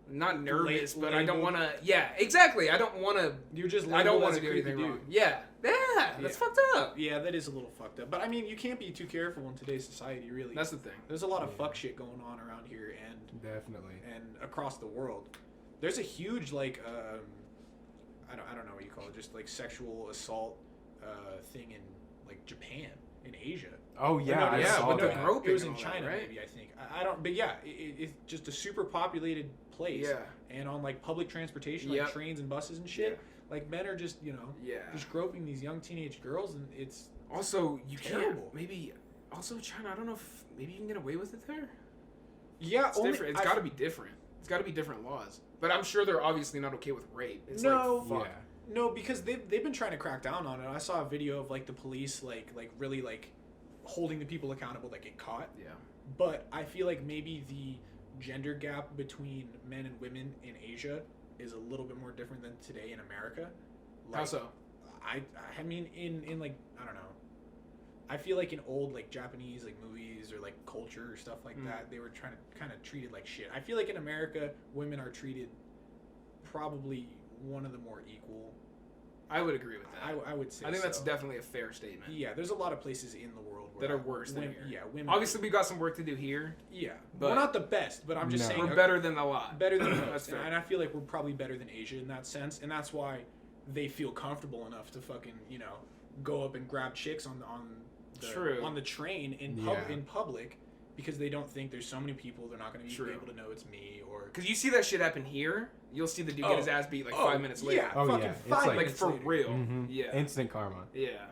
not nervous, but I don't want to. Yeah, exactly. I don't want to. You're just. I don't want to do anything wrong. Yeah, that's fucked up. Yeah, that is a little fucked up. But I mean, you can't be too careful in today's society, really. That's the thing. There's a lot of fuck shit going on around here and Definitely. and across the world. There's a huge like I don't know what you call it, just like sexual assault thing in like Japan, in Asia. Oh yeah, But I yeah, saw but no, the that. groping it was and in all that, China, right? maybe I think. I don't. But yeah, it's just a super populated place. Yeah. And on like public transportation, Yep. like trains and buses and shit, Yeah. like men are just Yeah. just groping these young teenage girls, and it's Also, you Terrible. can't. Maybe. Also, China. I don't know if maybe you can get away with it there. yeah. It's only, different. It's got to be different. It's got to be different laws. But I'm sure they're obviously not okay with rape. It's No. like fuck. Yeah. No, because they've been trying to crack down on it. I saw a video of like the police like really like holding the people accountable that get caught. Yeah. But I feel like maybe the gender gap between men and women in Asia is a little bit more different than today in America. How so? I mean in like I don't know. I feel like in old like Japanese like movies or like culture or stuff like that, they were trying to kind of treat it like shit. I feel like in America, women are treated probably one of the more equal. I would agree with that. I would say. I think that's so. definitely a fair statement. Yeah, there's a lot of places in the world where That are worse than women, here. Yeah, women. Obviously, we got some work to do here. Yeah, but- we're not the best, but I'm just No. saying We're better than a lot. better than That's most, fair. and I feel like we're probably better than Asia in that sense, and that's why they feel comfortable enough to fucking go up and grab chicks on True. the train in public because they don't think there's so many people they're not going to be True. able to know it's me or Because you see that shit happen here, you'll see the dude get his ass beat like 5 minutes later. Yeah, Oh, fucking yeah. It's 5 like- minutes for later. real. Mhm. Yeah. Instant karma. Yeah.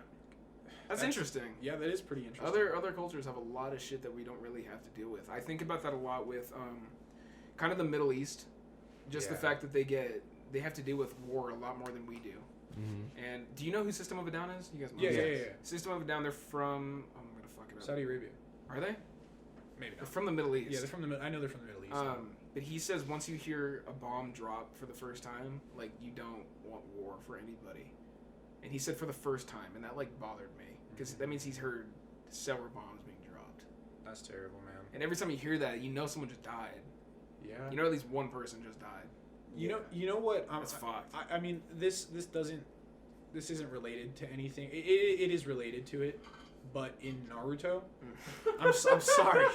That's interesting. Yeah, that is pretty interesting. Other cultures have a lot of shit that we don't really have to deal with. I think about that a lot with kind of the Middle East. Just the Yeah. fact that they have to deal with war a lot more than we do. Mm-hmm. And do you know who System of a Down is? You guys know. Yeah, this? yeah. System of a Down, they're from I'm gonna fuck it up. Saudi Arabia, Are they? maybe They're not. from the Middle East. Yeah, they're from the. I know they're from the Middle East. But he says once you hear a bomb drop for the first time, like you don't want war for anybody. And he said for the first time, and that like bothered me because that means he's heard several bombs being dropped. That's terrible, man. And every time you hear that, you know someone just died. Yeah. You know at least one person just died. You know what? That's fucked. I mean, this isn't related to anything. It is related to it, but in Naruto, I'm sorry,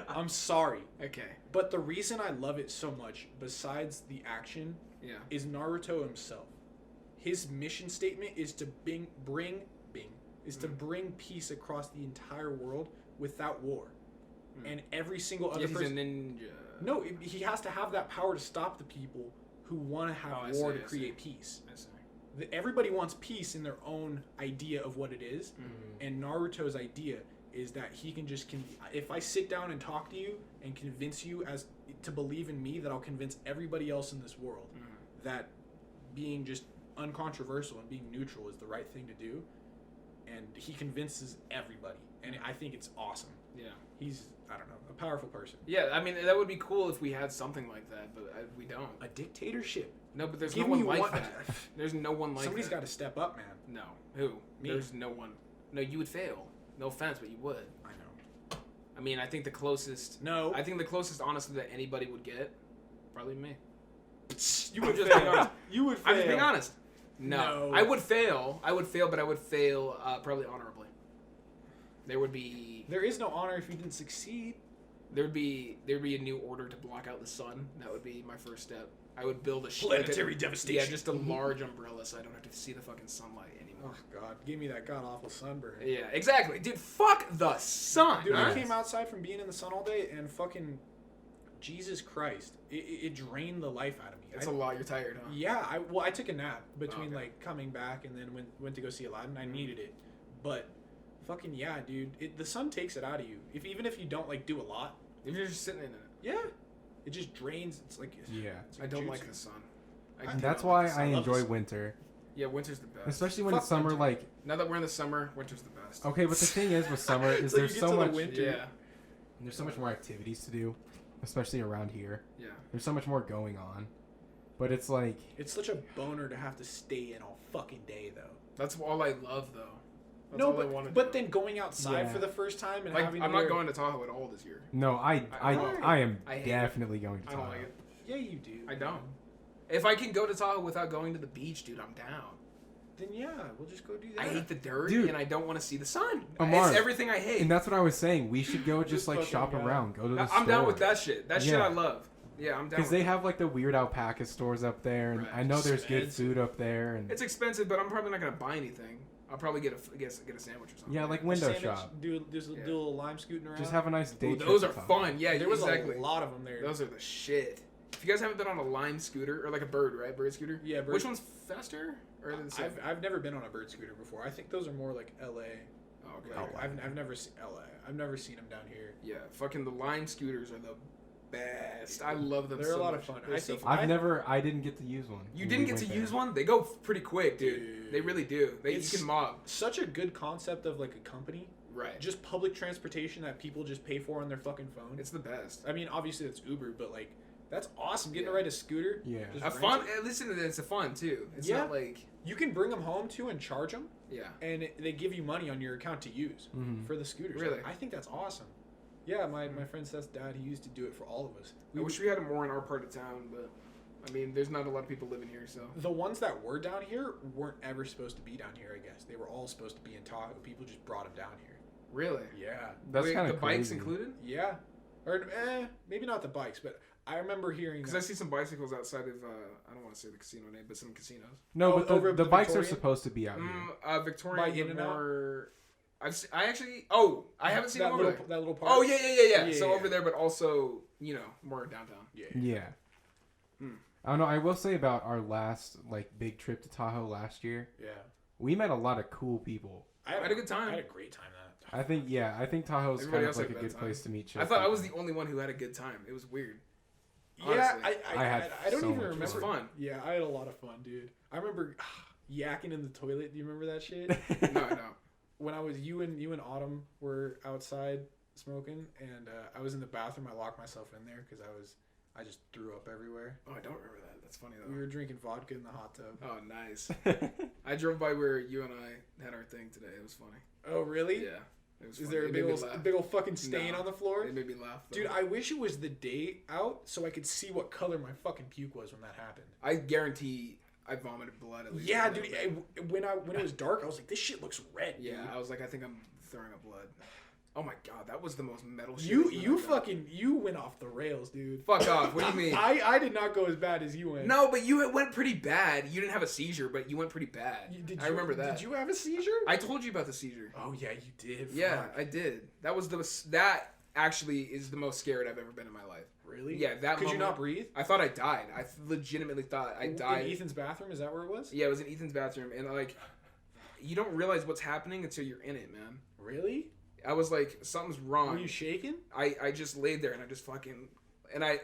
I'm sorry. Okay. But the reason I love it so much, besides the action, Yeah. is Naruto himself. His mission statement is to bring peace across the entire world without war, and every single other Yeah, he's a person. ninja. No, he has to have that power to stop the people who want to have Oh, I war see, to I create peace. I see. Everybody wants peace in their own idea of what it is, and Naruto's idea is that he can just if I sit down and talk to you and convince you as to believe in me, that I'll convince everybody else in this world that being just uncontroversial and being neutral is the right thing to do, and he convinces everybody, and I think it's awesome. Yeah. He's, I don't know, a powerful person. Yeah, I mean that would be cool if we had something like that, but we don't. A dictatorship. No, but there's Give no me one like one- that. There's no one like Somebody's that. got to step up, man. No. Who? Me. There's no one. No, you would fail. No offense, but you would. I know. I mean, I think the closest. No. I think the closest, honestly, that anybody would get, probably me. You I'm would just being fail. honest. You would fail. I'm just being honest. No. No. I would fail, but I would fail probably honorably. There would be There is no honor if you didn't succeed. there'd be a new order to block out the sun. That would be my first step. I would build a Planetary devastation. Yeah, just a large umbrella so I don't have to see the fucking sunlight anymore. Oh God, give me that god awful sunburn. Yeah, exactly, dude. Fuck the sun. Dude, I huh? came outside from being in the sun all day and fucking Jesus Christ, it drained the life out of me. It's a lot. You're tired, huh? Yeah, I took a nap between Okay. like coming back and then went to go see Aladdin. I needed it, but fucking yeah, dude, the sun takes it out of you. Even if you don't like do a lot, If you're just sitting in it. yeah, it just drains. It's like Yeah. it's I don't jutsu. like the sun. I- And do that's not why like the sun. I love the enjoy sun. winter, Yeah, winter's the best. especially when Fuck it's summer. winter. Like, Now that we're in the summer, winter's the best. okay, but the thing is with summer is So you there's get so to the much. winter. Yeah. There's so much more activities to do, especially around here. Yeah. There's so much more going on, but it's like, It's such a boner to have to stay in all fucking day though. That's all I love, though. That's No, all I want to but do. then going outside Yeah. for the first time and Like, having I'm to not wear- going to Tahoe at all this year. no, I I am I hate it. definitely going to I don't Tahoe. like it. Yeah, you do. I don't. If I can go to Tahoe without going to the beach, dude, I'm down. Then yeah, we'll just go do that. I hate the dirt, Dude. and I don't want to see the sun. Amar, It's everything I hate. And that's what I was saying. We should go just This like fucking shop guy. around, go to the I'm down with that shit. That shit Yeah. I love. Yeah, I'm down. because with they it. have like the weird alpaca stores up there, and Right. I know there's good Expensive. food up there, and It's expensive, but I'm probably not gonna buy anything. I'll probably get a sandwich or something. yeah, like A window sandwich, shop. do a Yeah. little lime scooting around. Just have a nice day. Ooh, trip those to are Tahoe. fun. Yeah, There was exactly. a lot of them there. Those are the shit. If you guys haven't been on a Lime scooter or like a Bird, right? Bird scooter. Yeah, Bird. Which one's faster? Or are they the same? I've never been on a bird scooter before. I think those are more like LA. Oh, okay. Like, LA. I've never seen LA. I've never seen them down here. Yeah, fucking the Lime scooters are the best. I love them. They're so a lot much. of fun. They're I so think- fun. I didn't get to use one. You when didn't we get to went there. use one? They go pretty quick, dude. Dude. They really do. You It's- can mob. Such a good concept of like a company. Right. Just public transportation that people just pay for on their fucking phone. It's the best. I mean, obviously it's Uber, but like that's awesome. Getting Yeah. to ride a scooter. Yeah. Just A rent fun. it. Listen to this. It's a fun too. It's Yeah. not like You can bring them home too and charge them, yeah. and they give you money on your account to use Mhm. for the scooters. Really? I think that's awesome. Yeah, my friend Seth's dad, he used to do it for all of us. I wish we had it more in our part of town, but I mean, there's not a lot of people living here, so The ones that were down here weren't ever supposed to be down here, I guess. They were all supposed to be in Tahoe. People just brought them down here. really. Yeah. That's Wait, kind the of bikes crazy. included. Yeah. Or maybe not the bikes, but I remember hearing Because I see some bicycles outside of I don't want to say the casino name, but some casinos. No, Oh, but over the the bikes are Victorian? supposed to be out here. Victorian By but In-N-Out? more. I actually. Oh, I haven't seen that them over little, there. that little part. Oh yeah. Yeah, So yeah. over there, but also more downtown. Yeah. Yeah. Hmm. I don't know. I will say about our last like big trip to Tahoe last year, Yeah. we met a lot of cool people. I had a good time. I had a great time that. I think Tahoe's Everybody kind of else like had a a bad good time. place to meet. chill I thought I was people. the only one who had a good time. It was weird. Yeah, Honestly. I had I don't so even much remember. It was fun. Yeah, I had a lot of fun, dude. I remember yakking in the toilet. Do you remember that shit? No, I don't. When I was you and Autumn were outside smoking, and I was in the bathroom. I locked myself in there because I just threw up everywhere. Oh, I don't remember that. That's funny We though. were drinking vodka in the hot tub. Oh, nice. I drove by where you and I had our thing today. It was funny. Oh, really? Yeah. It was Is funny. there a It big made me old, laugh. big old fucking stain No. on the floor? It made me laugh. Though. Dude, I wish it was the day out so I could see what color my fucking puke was when that happened. I guarantee I vomited blood at least. Yeah, a little dude. bit. When it was dark, I was like, this shit looks red. Yeah, dude. I was like, I think I'm throwing up blood. Oh my god, that was the most metal shit. You I've ever done. fucking you went off the rails, dude. Fuck off. What do you mean? I did not go as bad as you went. No, but you went pretty bad. You didn't have a seizure, but you went pretty bad. I remember that. Did you have a seizure? I told you about the seizure. Oh yeah, you did. Yeah, Fuck. I did. That actually is the most scared I've ever been in my life. Really? Yeah, that Could you moment- not breathe? I thought I died. I legitimately thought I died. In Ethan's bathroom? Is that where it was? Yeah, it was in Ethan's bathroom, and like, you don't realize what's happening until you're in it, man. Really? I was like, something's wrong. Were you shaking? I just laid there and I just fucking and I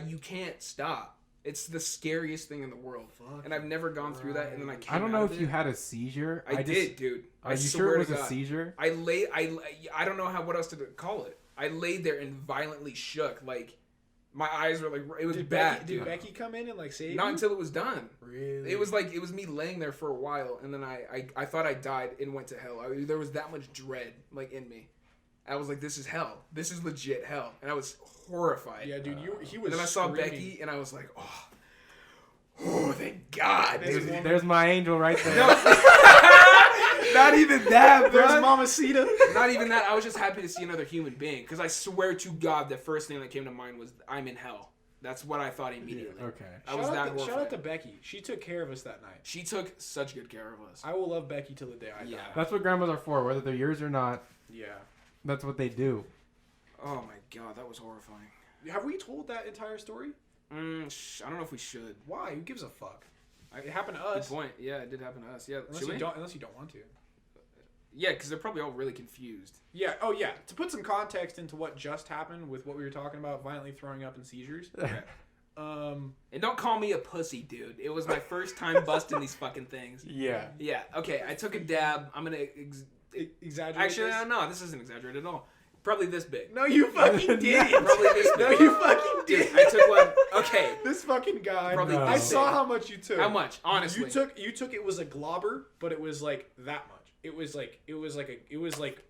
you can't stop. It's the scariest thing in the world, and I've never gone through that. And then I came I don't out know of if it. you had a seizure. I did, dude. Are I you swear sure it was to a God. seizure? I don't know what else to call it. I laid there and violently shook. Like my eyes were like it was Did bad. Becky, did dude. Becky come in and like save Not you? until it was done. Really? It was me laying there for a while, and then I thought I died and went to hell. There was that much dread like in me. I was like, this is hell. This is legit hell, and I was horrified. Yeah, dude. He was. And then I saw screaming. Becky, and I was like, oh, thank God. There's dude. one- There's my angel right there. Not even that, bro. There's Mamacita. Not even that. I was just happy to see another human being, because I swear to God, the first thing that came to mind was I'm in hell. That's what I thought immediately. Okay. I was that Shout out horrified. to Becky. She took care of us that night. She took such good care of us. I will love Becky till the day I Yeah. die. That's what grandmas are for, whether they're yours or not. Yeah. That's what they do. Oh my God, that was horrifying. Have we told that entire story? I don't know if we should. Why? Who gives a fuck? It happened to Good us. point. Yeah, it did happen to us. Yeah, Unless you don't want to. Yeah, because they're probably all really confused. Yeah. Oh, yeah. To put some context into what just happened with what we were talking about, violently throwing up and seizures. And don't call me a pussy, dude. It was my first time busting these fucking things. Yeah. Yeah. Okay. I took a dab. I'm gonna Exaggerate. actually this? no. This isn't exaggerated at all. Probably this big. No, you fucking did. Probably this big. No, you fucking Dude, did. I took one. Okay. This fucking guy. Probably I this saw big. how much you took. How much? Honestly. You took it was a globber, but it was like that much. It was like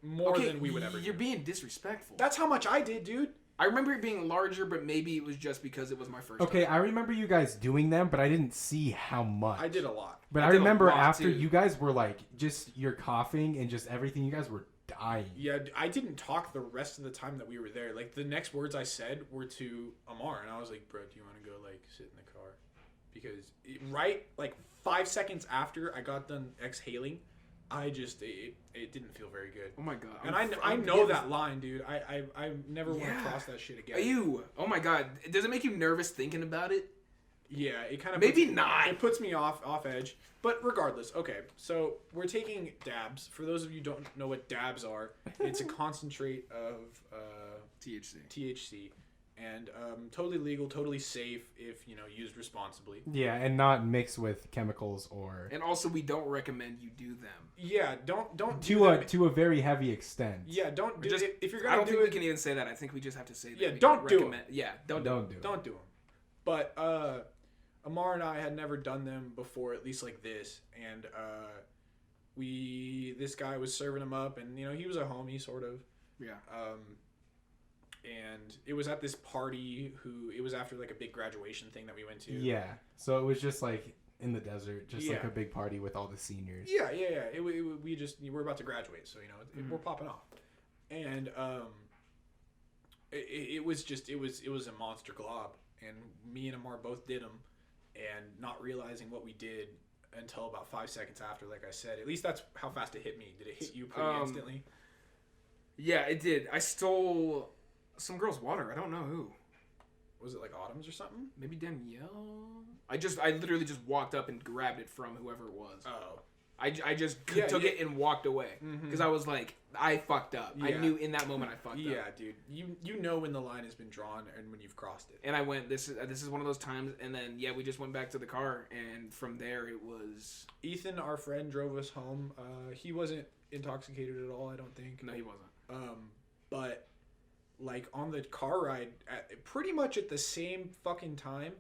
more Okay, than we would ever You're do. being disrespectful. That's how much I did, dude. I remember it being larger, but maybe it was just because it was my first Okay, time. I remember you guys doing them, but I didn't see how much. I did a lot. But I I did a remember lot, after too. you guys were like, just you're coughing and just everything, you guys were dying. Yeah, I didn't talk the rest of the time that we were there. Like, the next words I said were to Amar, and I was like, bro, do you want to go, like, sit in the car? Because right, like, 5 seconds after I got done exhaling, I just, it didn't feel very good. Oh my god. And I know that line, dude. I never want Yeah. to cross that shit again. Ew. Oh my god. Does it make you nervous thinking about it? Yeah, it kind of Maybe not. It puts me off edge. But regardless, okay. So we're taking dabs. For those of you who don't know what dabs are, it's a concentrate of THC, and totally legal, totally safe if used responsibly. Yeah, and not mixed with chemicals or And also, we don't recommend you do them. Yeah, don't do to a very heavy extent. Yeah, don't do it if you're I gonna don't do think it. we can even say that. I think we just have to say that. Yeah, we don't do 'em. recommend- Yeah, don't do Don't do it. Don't do them. But Amar and I had never done them before, at least like this, and this guy was serving them up, and he was a homie sort of. Yeah. And it was at this party. It was after like a big graduation thing that we went to. Yeah. So it was just like in the desert, just like Yeah. a big party with all the seniors. Yeah. We're about to graduate, so we're popping off, and it was a monster glob, and me and Amar both did them, and not realizing what we did until about 5 seconds after. Like I said, at least that's how fast it hit me. Did it hit you pretty instantly? Yeah, it did. I stole some girl's water. I don't know who. Was it like Autumn's or something? Maybe Danielle? I literally just walked up and grabbed it from whoever it was. Oh. I just Yeah, took yeah. it and walked away. Because I was like, I fucked up. I Yeah. knew in that moment I fucked up. Yeah, dude. You know when the line has been drawn and when you've crossed it. And I went, this is one of those times. And then, yeah, we just went back to the car. And from there, it was... Ethan, our friend, drove us home. He wasn't intoxicated at all, I don't think. No, he wasn't. But like on the car ride, pretty much at the same fucking time,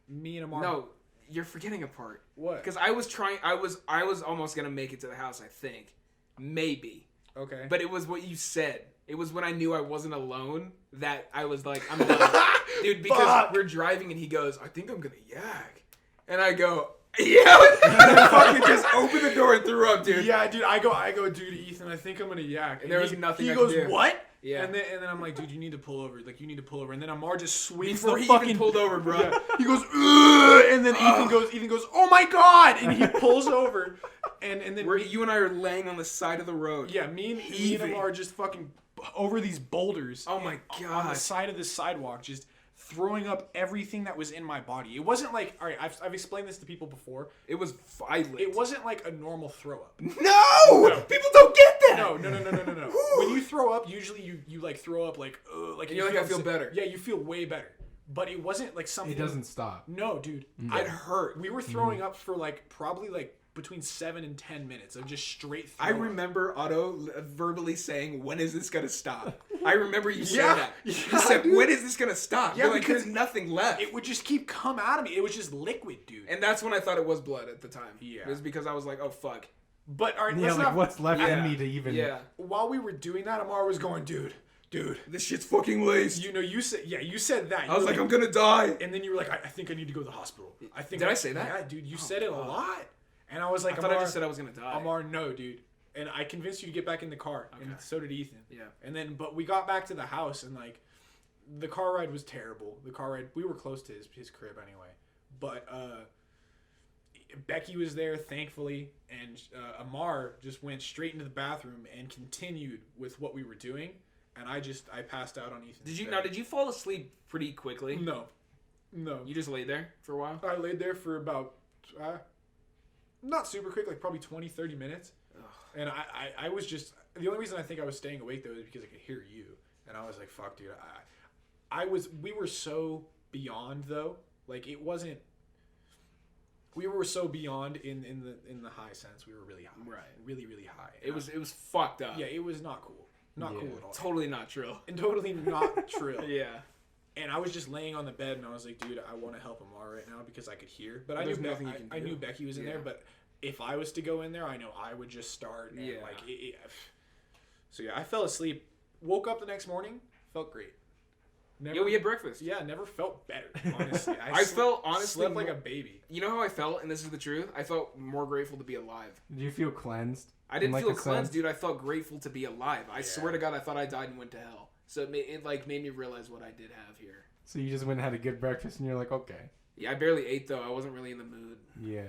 me and Amar. No, you're forgetting a part. What? Because I was almost going to make it to the house, I think. Maybe. Okay. But it was what you said. It was when I knew I wasn't alone that I was like, I'm done. Dude, because Fuck. we're driving and he goes, I think I'm going to yak. And I go, yeah. And I fucking just opened the door and threw up, dude. Yeah, dude. I go, dude, Ethan, I think I'm gonna yak. And there was nothing He I goes, could do. what? Yeah. And then I'm like, dude, you need to pull over. Like, you need to pull over. And then Amar just sweeps Before the he fucking even pulled over, bro. Yeah. He goes, ugh, and then Ethan goes, oh my god, and he pulls over, and then You and I are laying on the side of the road. yeah, me and Heaving. Amar just fucking over these boulders. Oh my on the god. side of the sidewalk, just throwing up everything that was in my body. It wasn't like, all right, I've explained this to people before. It was violent. It wasn't like a normal throw up. No! People don't get that! No. When you throw up, usually you like throw up like And you're like, I feel better. Yeah, you feel way better. But it wasn't like something. It doesn't stop. No, dude. It hurt. We were throwing up for like probably like between 7 and 10 minutes of just straight. I throw up. remember Otto verbally saying, when is this going to stop? I remember you said Yeah, that. You yeah, said, dude. when is this going to stop? Yeah, You're like, because there's nothing left. It would just keep come out of me. It was just liquid, dude. And that's when I thought it was blood at the time. Yeah. It was because I was like, oh, fuck. But all right, Yeah, let's like not. what's left Yeah. in me to even. Yeah. While we were doing that, Amar was going, dude. This shit's fucking laced. You said that. You I was were like, I'm going to die. and then you were like, I think I need to go to the hospital. Did I say that? Yeah, dude, you said it a lot. And I was like, I thought I Amar, just said I was going to die. Amar, no, dude. And I convinced you to get back in the car, and Okay. so did Ethan. Yeah. And then, but we got back to the house, and like, the car ride was terrible. The car ride, we were close to his crib anyway. But Becky was there, thankfully, and Amar just went straight into the bathroom and continued with what we were doing. and I passed out on Ethan's Did you bed. did you fall asleep pretty quickly? No. You just laid there for a while? I laid there for about, not super quick, like probably 20, 30 minutes. Ugh. And I was just, the only reason I think I was staying awake though is because I could hear you. And I was like, fuck, dude. We were so beyond though. Like it wasn't, we were so beyond in the high sense. We were really high. Right. Really, really high. It was fucked up. Yeah, it was not cool. Not Yeah. cool at all. Totally not true. And totally not true. Yeah. And I was just laying on the bed, and I was like, dude, I want to help Amar right now because I could hear. But I There's knew nothing you can I do. knew Becky was in there, Yeah. but if I was to go in there, I know I would just start. And Yeah. So yeah, I fell asleep. Woke up the next morning, felt great. Never, Yeah, we had breakfast. Yeah, never felt better. Honestly, I felt honestly slept like a baby. You know how I felt, and this is the truth. I felt more grateful to be alive. Did you feel cleansed? I didn't in, like, feel a cleansed, sense? dude. I felt grateful to be alive. I Yeah. swear to God, I thought I died and went to hell. So it made me realize what I did have here. So you just went and had a good breakfast, and you're like, okay. Yeah, I barely ate though. I wasn't really in the mood. Yeah.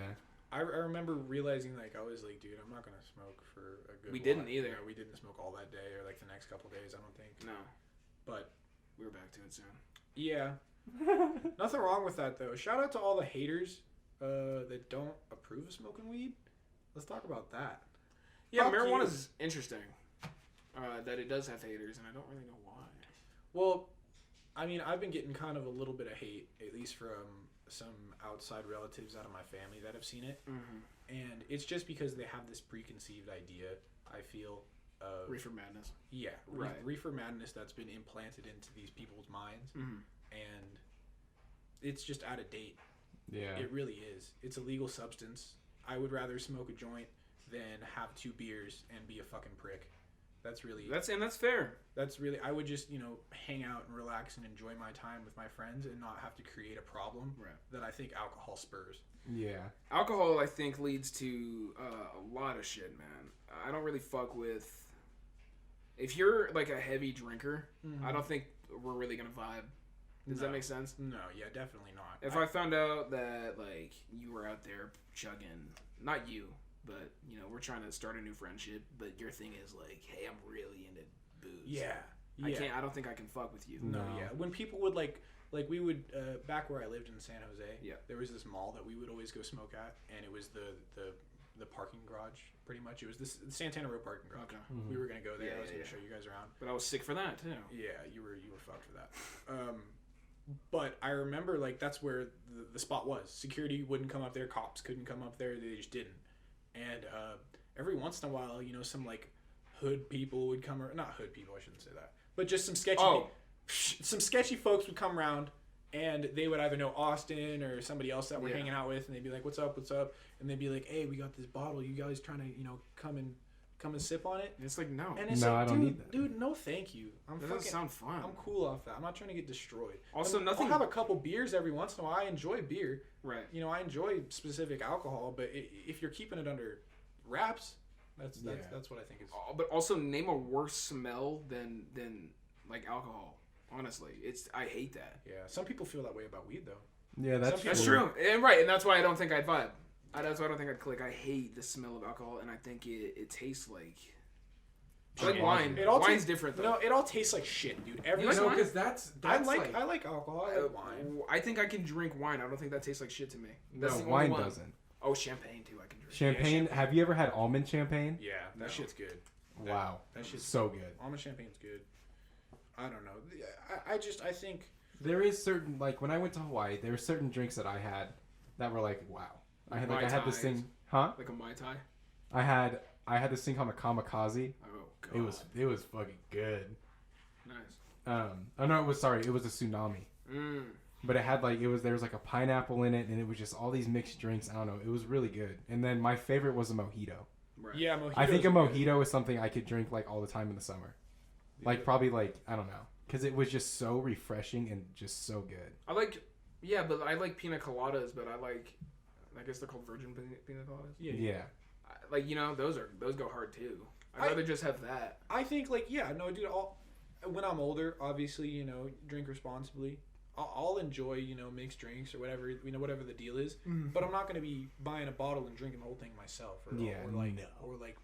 I remember realizing like I was like, dude, I'm not gonna smoke for a good. We while. didn't either. Yeah, we didn't smoke all that day or like the next couple days. I don't think. No, But we were back to it soon. yeah, nothing wrong with that though. Shout out to all the haters that don't approve of smoking weed. Let's talk about that. Yeah, Fuck marijuana's interesting. That it does have haters, and I don't really know why. Well, I mean, I've been getting kind of a little bit of hate, at least from some outside relatives out of my family that have seen it, Mm-hmm. and it's just because they have this preconceived idea. I feel of Reefer madness. yeah, Right. reefer madness that's been implanted into these people's minds, Mm-hmm. and it's just out of date. Yeah. It really is. It's a legal substance. I would rather smoke a joint than have 2 beers and be a fucking prick. That's really That's fair. that's really I would just, hang out and relax and enjoy my time with my friends and not have to create a problem Right. that I think alcohol spurs. Yeah. Alcohol, I think, leads to a lot of shit, man. I don't really fuck with. If you're like a heavy drinker, I don't think we're really gonna vibe. Does that No. make sense? No, yeah, definitely not. If I found out that like you were out there chugging, not you, but we're trying to start a new friendship, but your thing is like, hey, I'm really into booze. yeah. I don't think I can fuck with you. No, No. yeah. When people would like we would back where I lived in San Jose, Yeah. there was this mall that we would always go smoke at, and it was the parking garage. Pretty much, it was the Santana Row parking garage. Okay. Mhm. We were gonna go there. Yeah, I was gonna yeah. show you guys around. But I was sick for that too. Yeah, you were fucked for that. But I remember like that's where the spot was. Security wouldn't come up there. Cops couldn't come up there. They just didn't. And every once in a while, some like hood people would come. Or not hood people, I shouldn't say that. But just some sketchy. Oh. Some sketchy folks would come around, and they would either know Austin or somebody else that we're Yeah. hanging out with, and they'd be like, "What's up? What's up?" And they'd be like, "Hey, we got this bottle. You guys trying to come and sip on it?" And it's like no, And it's No, like, I don't dude, need that. dude, no, thank you. I'm that fucking. doesn't sound fun. I'm cool off that. I'm not trying to get destroyed. Also, I'll nothing. have a couple beers every once in a while. I enjoy beer. Right. I enjoy specific alcohol, but if you're keeping it under wraps, that's Yeah. that's what I think is. But also, name a worse smell than like alcohol. Honestly, I hate that. Yeah, some people feel that way about weed though. Yeah, that's Some That's people- true, and right, and that's why I don't think I'd vibe. That's why I don't think I'd click. I hate the smell of alcohol, and I think it tastes like Yeah. wine. It all Wine's tastes different though. No, it all tastes like shit, dude. Every You like single- wine? because that's I like alcohol. I like wine. I think I can drink wine. I don't think that tastes like shit to me. no, That's the only wine one. doesn't. Oh, champagne too. I can drink. Champagne. Have you ever had almond champagne? Yeah, that No. shit's good. Wow, That shit's so good. almond champagne's good. I don't know. I think There is certain like when I went to Hawaii, there were certain drinks that I had that were like wow. I had Mai this Tais. thing, huh? Like a mai tai. I had this thing called a kamikaze. Oh god. It was fucking good. nice. Oh no, it was a tsunami. Mm. But it had there was like a pineapple in it, and it was just all these mixed drinks. I don't know. It was really good. And then my favorite was a mojito. Right. yeah, mojitos I think a are good. mojito is something I could drink like all the time in the summer. Like probably I don't know, because it was just so refreshing and just so good. I like pina coladas, but I guess they're called virgin pina coladas. Yeah, Yeah. Those go hard too. I'd I- rather just have that. I think dude. When I'm older, obviously, drink responsibly. I'll enjoy, mixed drinks or whatever, whatever the deal is. But I'm not gonna be buying a bottle and drinking the whole thing myself, or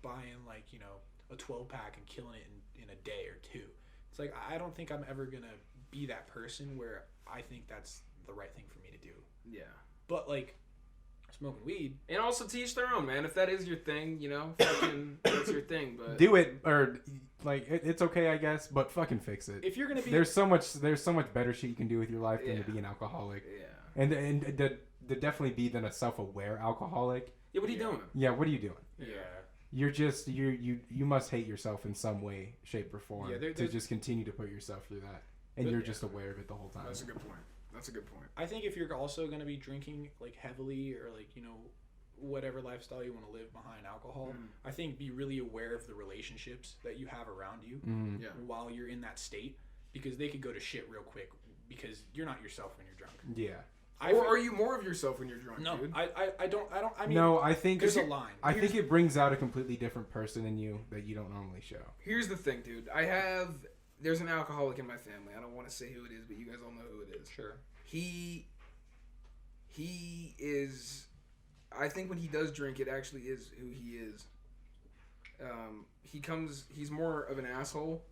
buying a 12-pack and killing it in a day or two. It's like I don't think I'm ever gonna be that person where I think that's the right thing for me to do. Yeah. But like smoking weed, And also to each their own, man. If that is your thing, you know, fucking that's your thing. But Do it, or like it's okay, I guess, but fucking fix it. if you're gonna be There's so much better shit you can do with your life than Yeah. to be an alcoholic, yeah. and to definitely be than a self-aware alcoholic. Yeah. What are you Yeah. doing? Yeah, what are you doing? yeah. You're just you must hate yourself in some way, shape, or form Yeah, to just continue to put yourself through that, and you're just aware of it the whole time. That's a good point. That's a good point. I think if you're also gonna be drinking like heavily or like whatever lifestyle you want to live behind alcohol, I think be really aware of the relationships that you have around you Mm. Yeah. while you're in that state, because they could go to shit real quick because you're not yourself when you're drunk. Yeah. Or are you more of yourself when you're drunk, No, dude? I don't. I mean, No, I think there's a line. I think it brings out a completely different person in you that you don't normally show. Here's the thing, dude. There's an alcoholic in my family. I don't want to say who it is, but you guys all know who it is. Sure. He is. I think when he does drink, it actually is who he is. He's more of an asshole,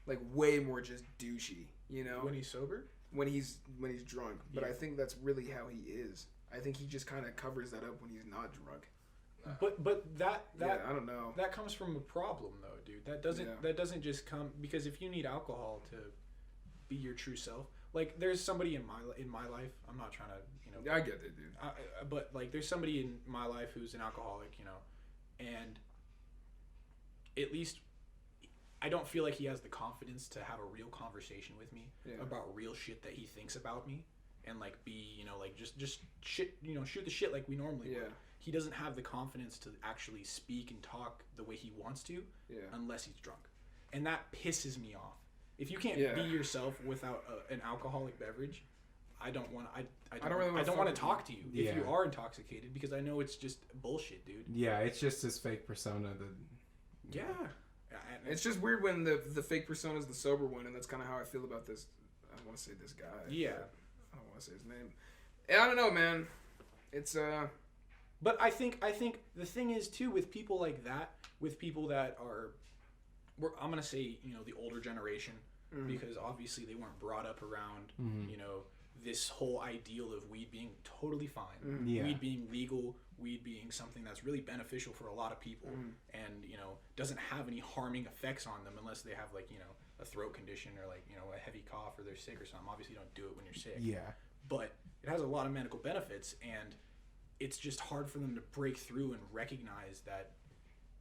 like way more just douchey, you know. When he's sober. When he's drunk, but Yeah. I think that's really how he is. I think he just kind of covers that up when he's not drunk. But that Yeah, I don't know. that comes from a problem though, dude. That doesn't just come because if you need alcohol to be your true self, like there's somebody in my life. I'm not trying to Yeah, I get that, dude. but like there's somebody in my life who's an alcoholic, and at least I don't feel like he has the confidence to have a real conversation with me Yeah. about real shit that he thinks about me, and like be like just shit, shoot the shit like we normally Yeah. would. He doesn't have the confidence to actually speak and talk the way he wants to Yeah. unless he's drunk, and that pisses me off. If you can't Yeah. be yourself without an alcoholic beverage, I don't want. I don't really wanna want to fuck talk to you Yeah. if you are intoxicated, because I know it's just bullshit, dude. Yeah, it's just this fake persona that. Yeah. It's just weird when the fake persona is the sober one, and that's kind of how I feel about this. I don't want to say this guy. Yeah. I don't want to say his name. Yeah, I don't know, man. It's But I think the thing is too with people like that, with people that are, I'm gonna say the older generation, because obviously they weren't brought up around this whole ideal of weed being totally fine, Yeah. weed being legal, weed being something that's really beneficial for a lot of people, and doesn't have any harming effects on them unless they have like a throat condition or like a heavy cough or they're sick or something. Obviously, you don't do it when you're sick. Yeah. But it has a lot of medical benefits, and it's just hard for them to break through and recognize that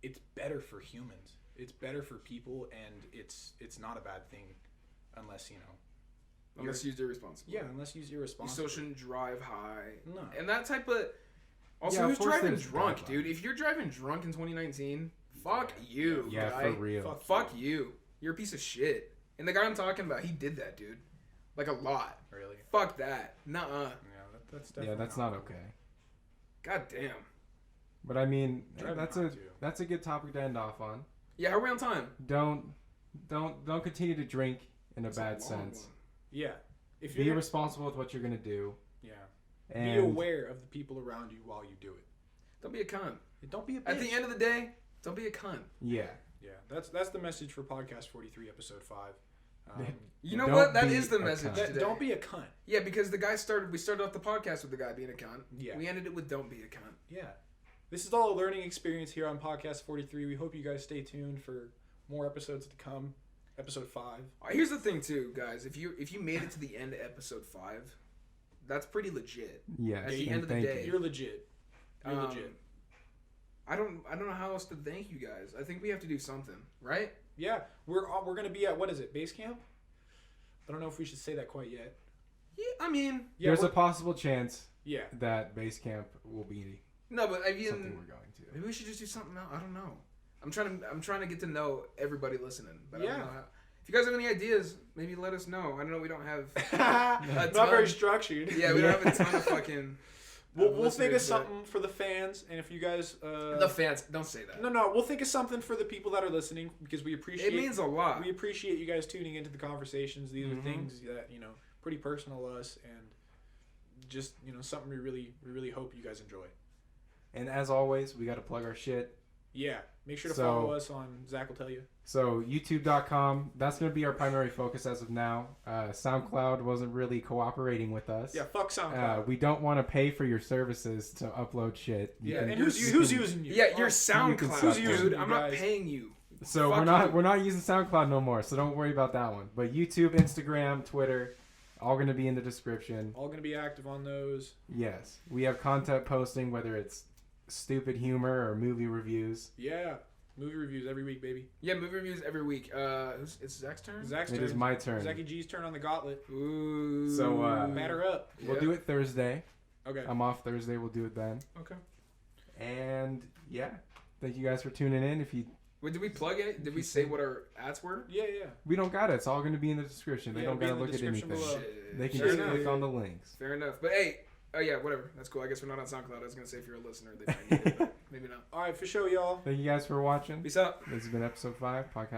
it's better for humans. It's better for people, and it's not a bad thing unless unless used irresponsibly. yeah, unless you're You irresponsible. still shouldn't drive high. No. And that type of. Also, Yeah, of who's course driving there's drunk, guidelines. dude? If you're driving drunk in 2019, fuck you. Yeah, guy. for real. Fuck you. You're a piece of shit. And the guy I'm talking about, he did that, dude. Like a lot. Really? Fuck that. Nuh-uh. Yeah, that's definitely Yeah, that's not okay. God damn. But I mean, Driving that's high, a too. that's a good topic to end off on. Yeah, how are we on time? Don't continue to drink in a It's bad long sense. one. Yeah. If Be you're responsible with what you're gonna do. yeah, And be aware of the people around you while you do it. Don't be a cunt. Don't be a bitch. At the end of the day, don't be a cunt. Yeah. Yeah, that's the message for podcast 43, episode 5. You know Don't what? That be is the a message cunt. today. Don't be a cunt. Yeah, because we started off the podcast with the guy being a cunt. Yeah. We ended it with don't be a cunt. Yeah. This is all a learning experience here on podcast 43. We hope you guys stay tuned for more episodes to come. Episode 5. Here's the thing too, guys. If you made it to the end of episode 5, that's pretty legit. Yes. At the and end of the thank day- you. You're legit. You're legit. I don't know how else to thank you guys. I think we have to do something, right? Yeah, we're gonna be at, what is it, base camp? I don't know if we should say that quite yet. Yeah, I mean, Yeah, There's a we're- possible chance yeah. that base camp will be no, but I mean, something we're going to. maybe we should just do something else. I don't know. I'm trying to get to know everybody listening, but I Yeah. don't know how. If you guys have any ideas, maybe let us know. I don't know. We don't have. Not ton. very structured. Yeah, we don't have a ton of fucking. We'll listeners, think of but- something for the fans, and if you guys The fans, don't say that. no, we'll think of something for the people that are listening, because we appreciate It means a lot. we appreciate you guys tuning into the conversations. These Mhm. are things that pretty personal to us, and just something we really hope you guys enjoy. And as always, we got to plug our shit. Yeah. Make sure to So- follow us on Zach will tell you. So youtube.com, that's going to be our primary focus as of now. SoundCloud wasn't really cooperating with us. Yeah, fuck SoundCloud. We don't want to pay for your services to upload shit. yeah, can- and you who's can- using you? Yeah, Oh, your suck SoundCloud, it. dude. I'm not Guys. paying you. So Fuck we're you. not using SoundCloud no more. So don't worry about that one. But YouTube, Instagram, Twitter, all going to be in the description. all gonna be active on those. Yes, we have content posting, whether it's stupid humor or movie reviews. Yeah, movie reviews every week, baby. Yeah, movie reviews every week. It's Zach's turn. Zach's It turn. is my turn. Zachy G's turn on the gauntlet. Ooh. So, Batter up. We'll do it Thursday. Okay. I'm off Thursday. We'll do it then. Okay. And yeah, thank you guys for tuning in. If you Wait, did we plug it? Did we say what our ads were? Yeah. we don't got it, it's all going to be in the description. They Yeah, don't it'll be got to in the look at description anything. below. Shit. They can Fair just enough. click on the links. Fair enough. But hey, oh yeah, whatever. That's cool. I guess we're not on SoundCloud. I was gonna say if you're a listener, they might need it, but maybe not. All right, for sure, y'all. Thank you guys for watching. Peace out. This has been episode 5 podcast.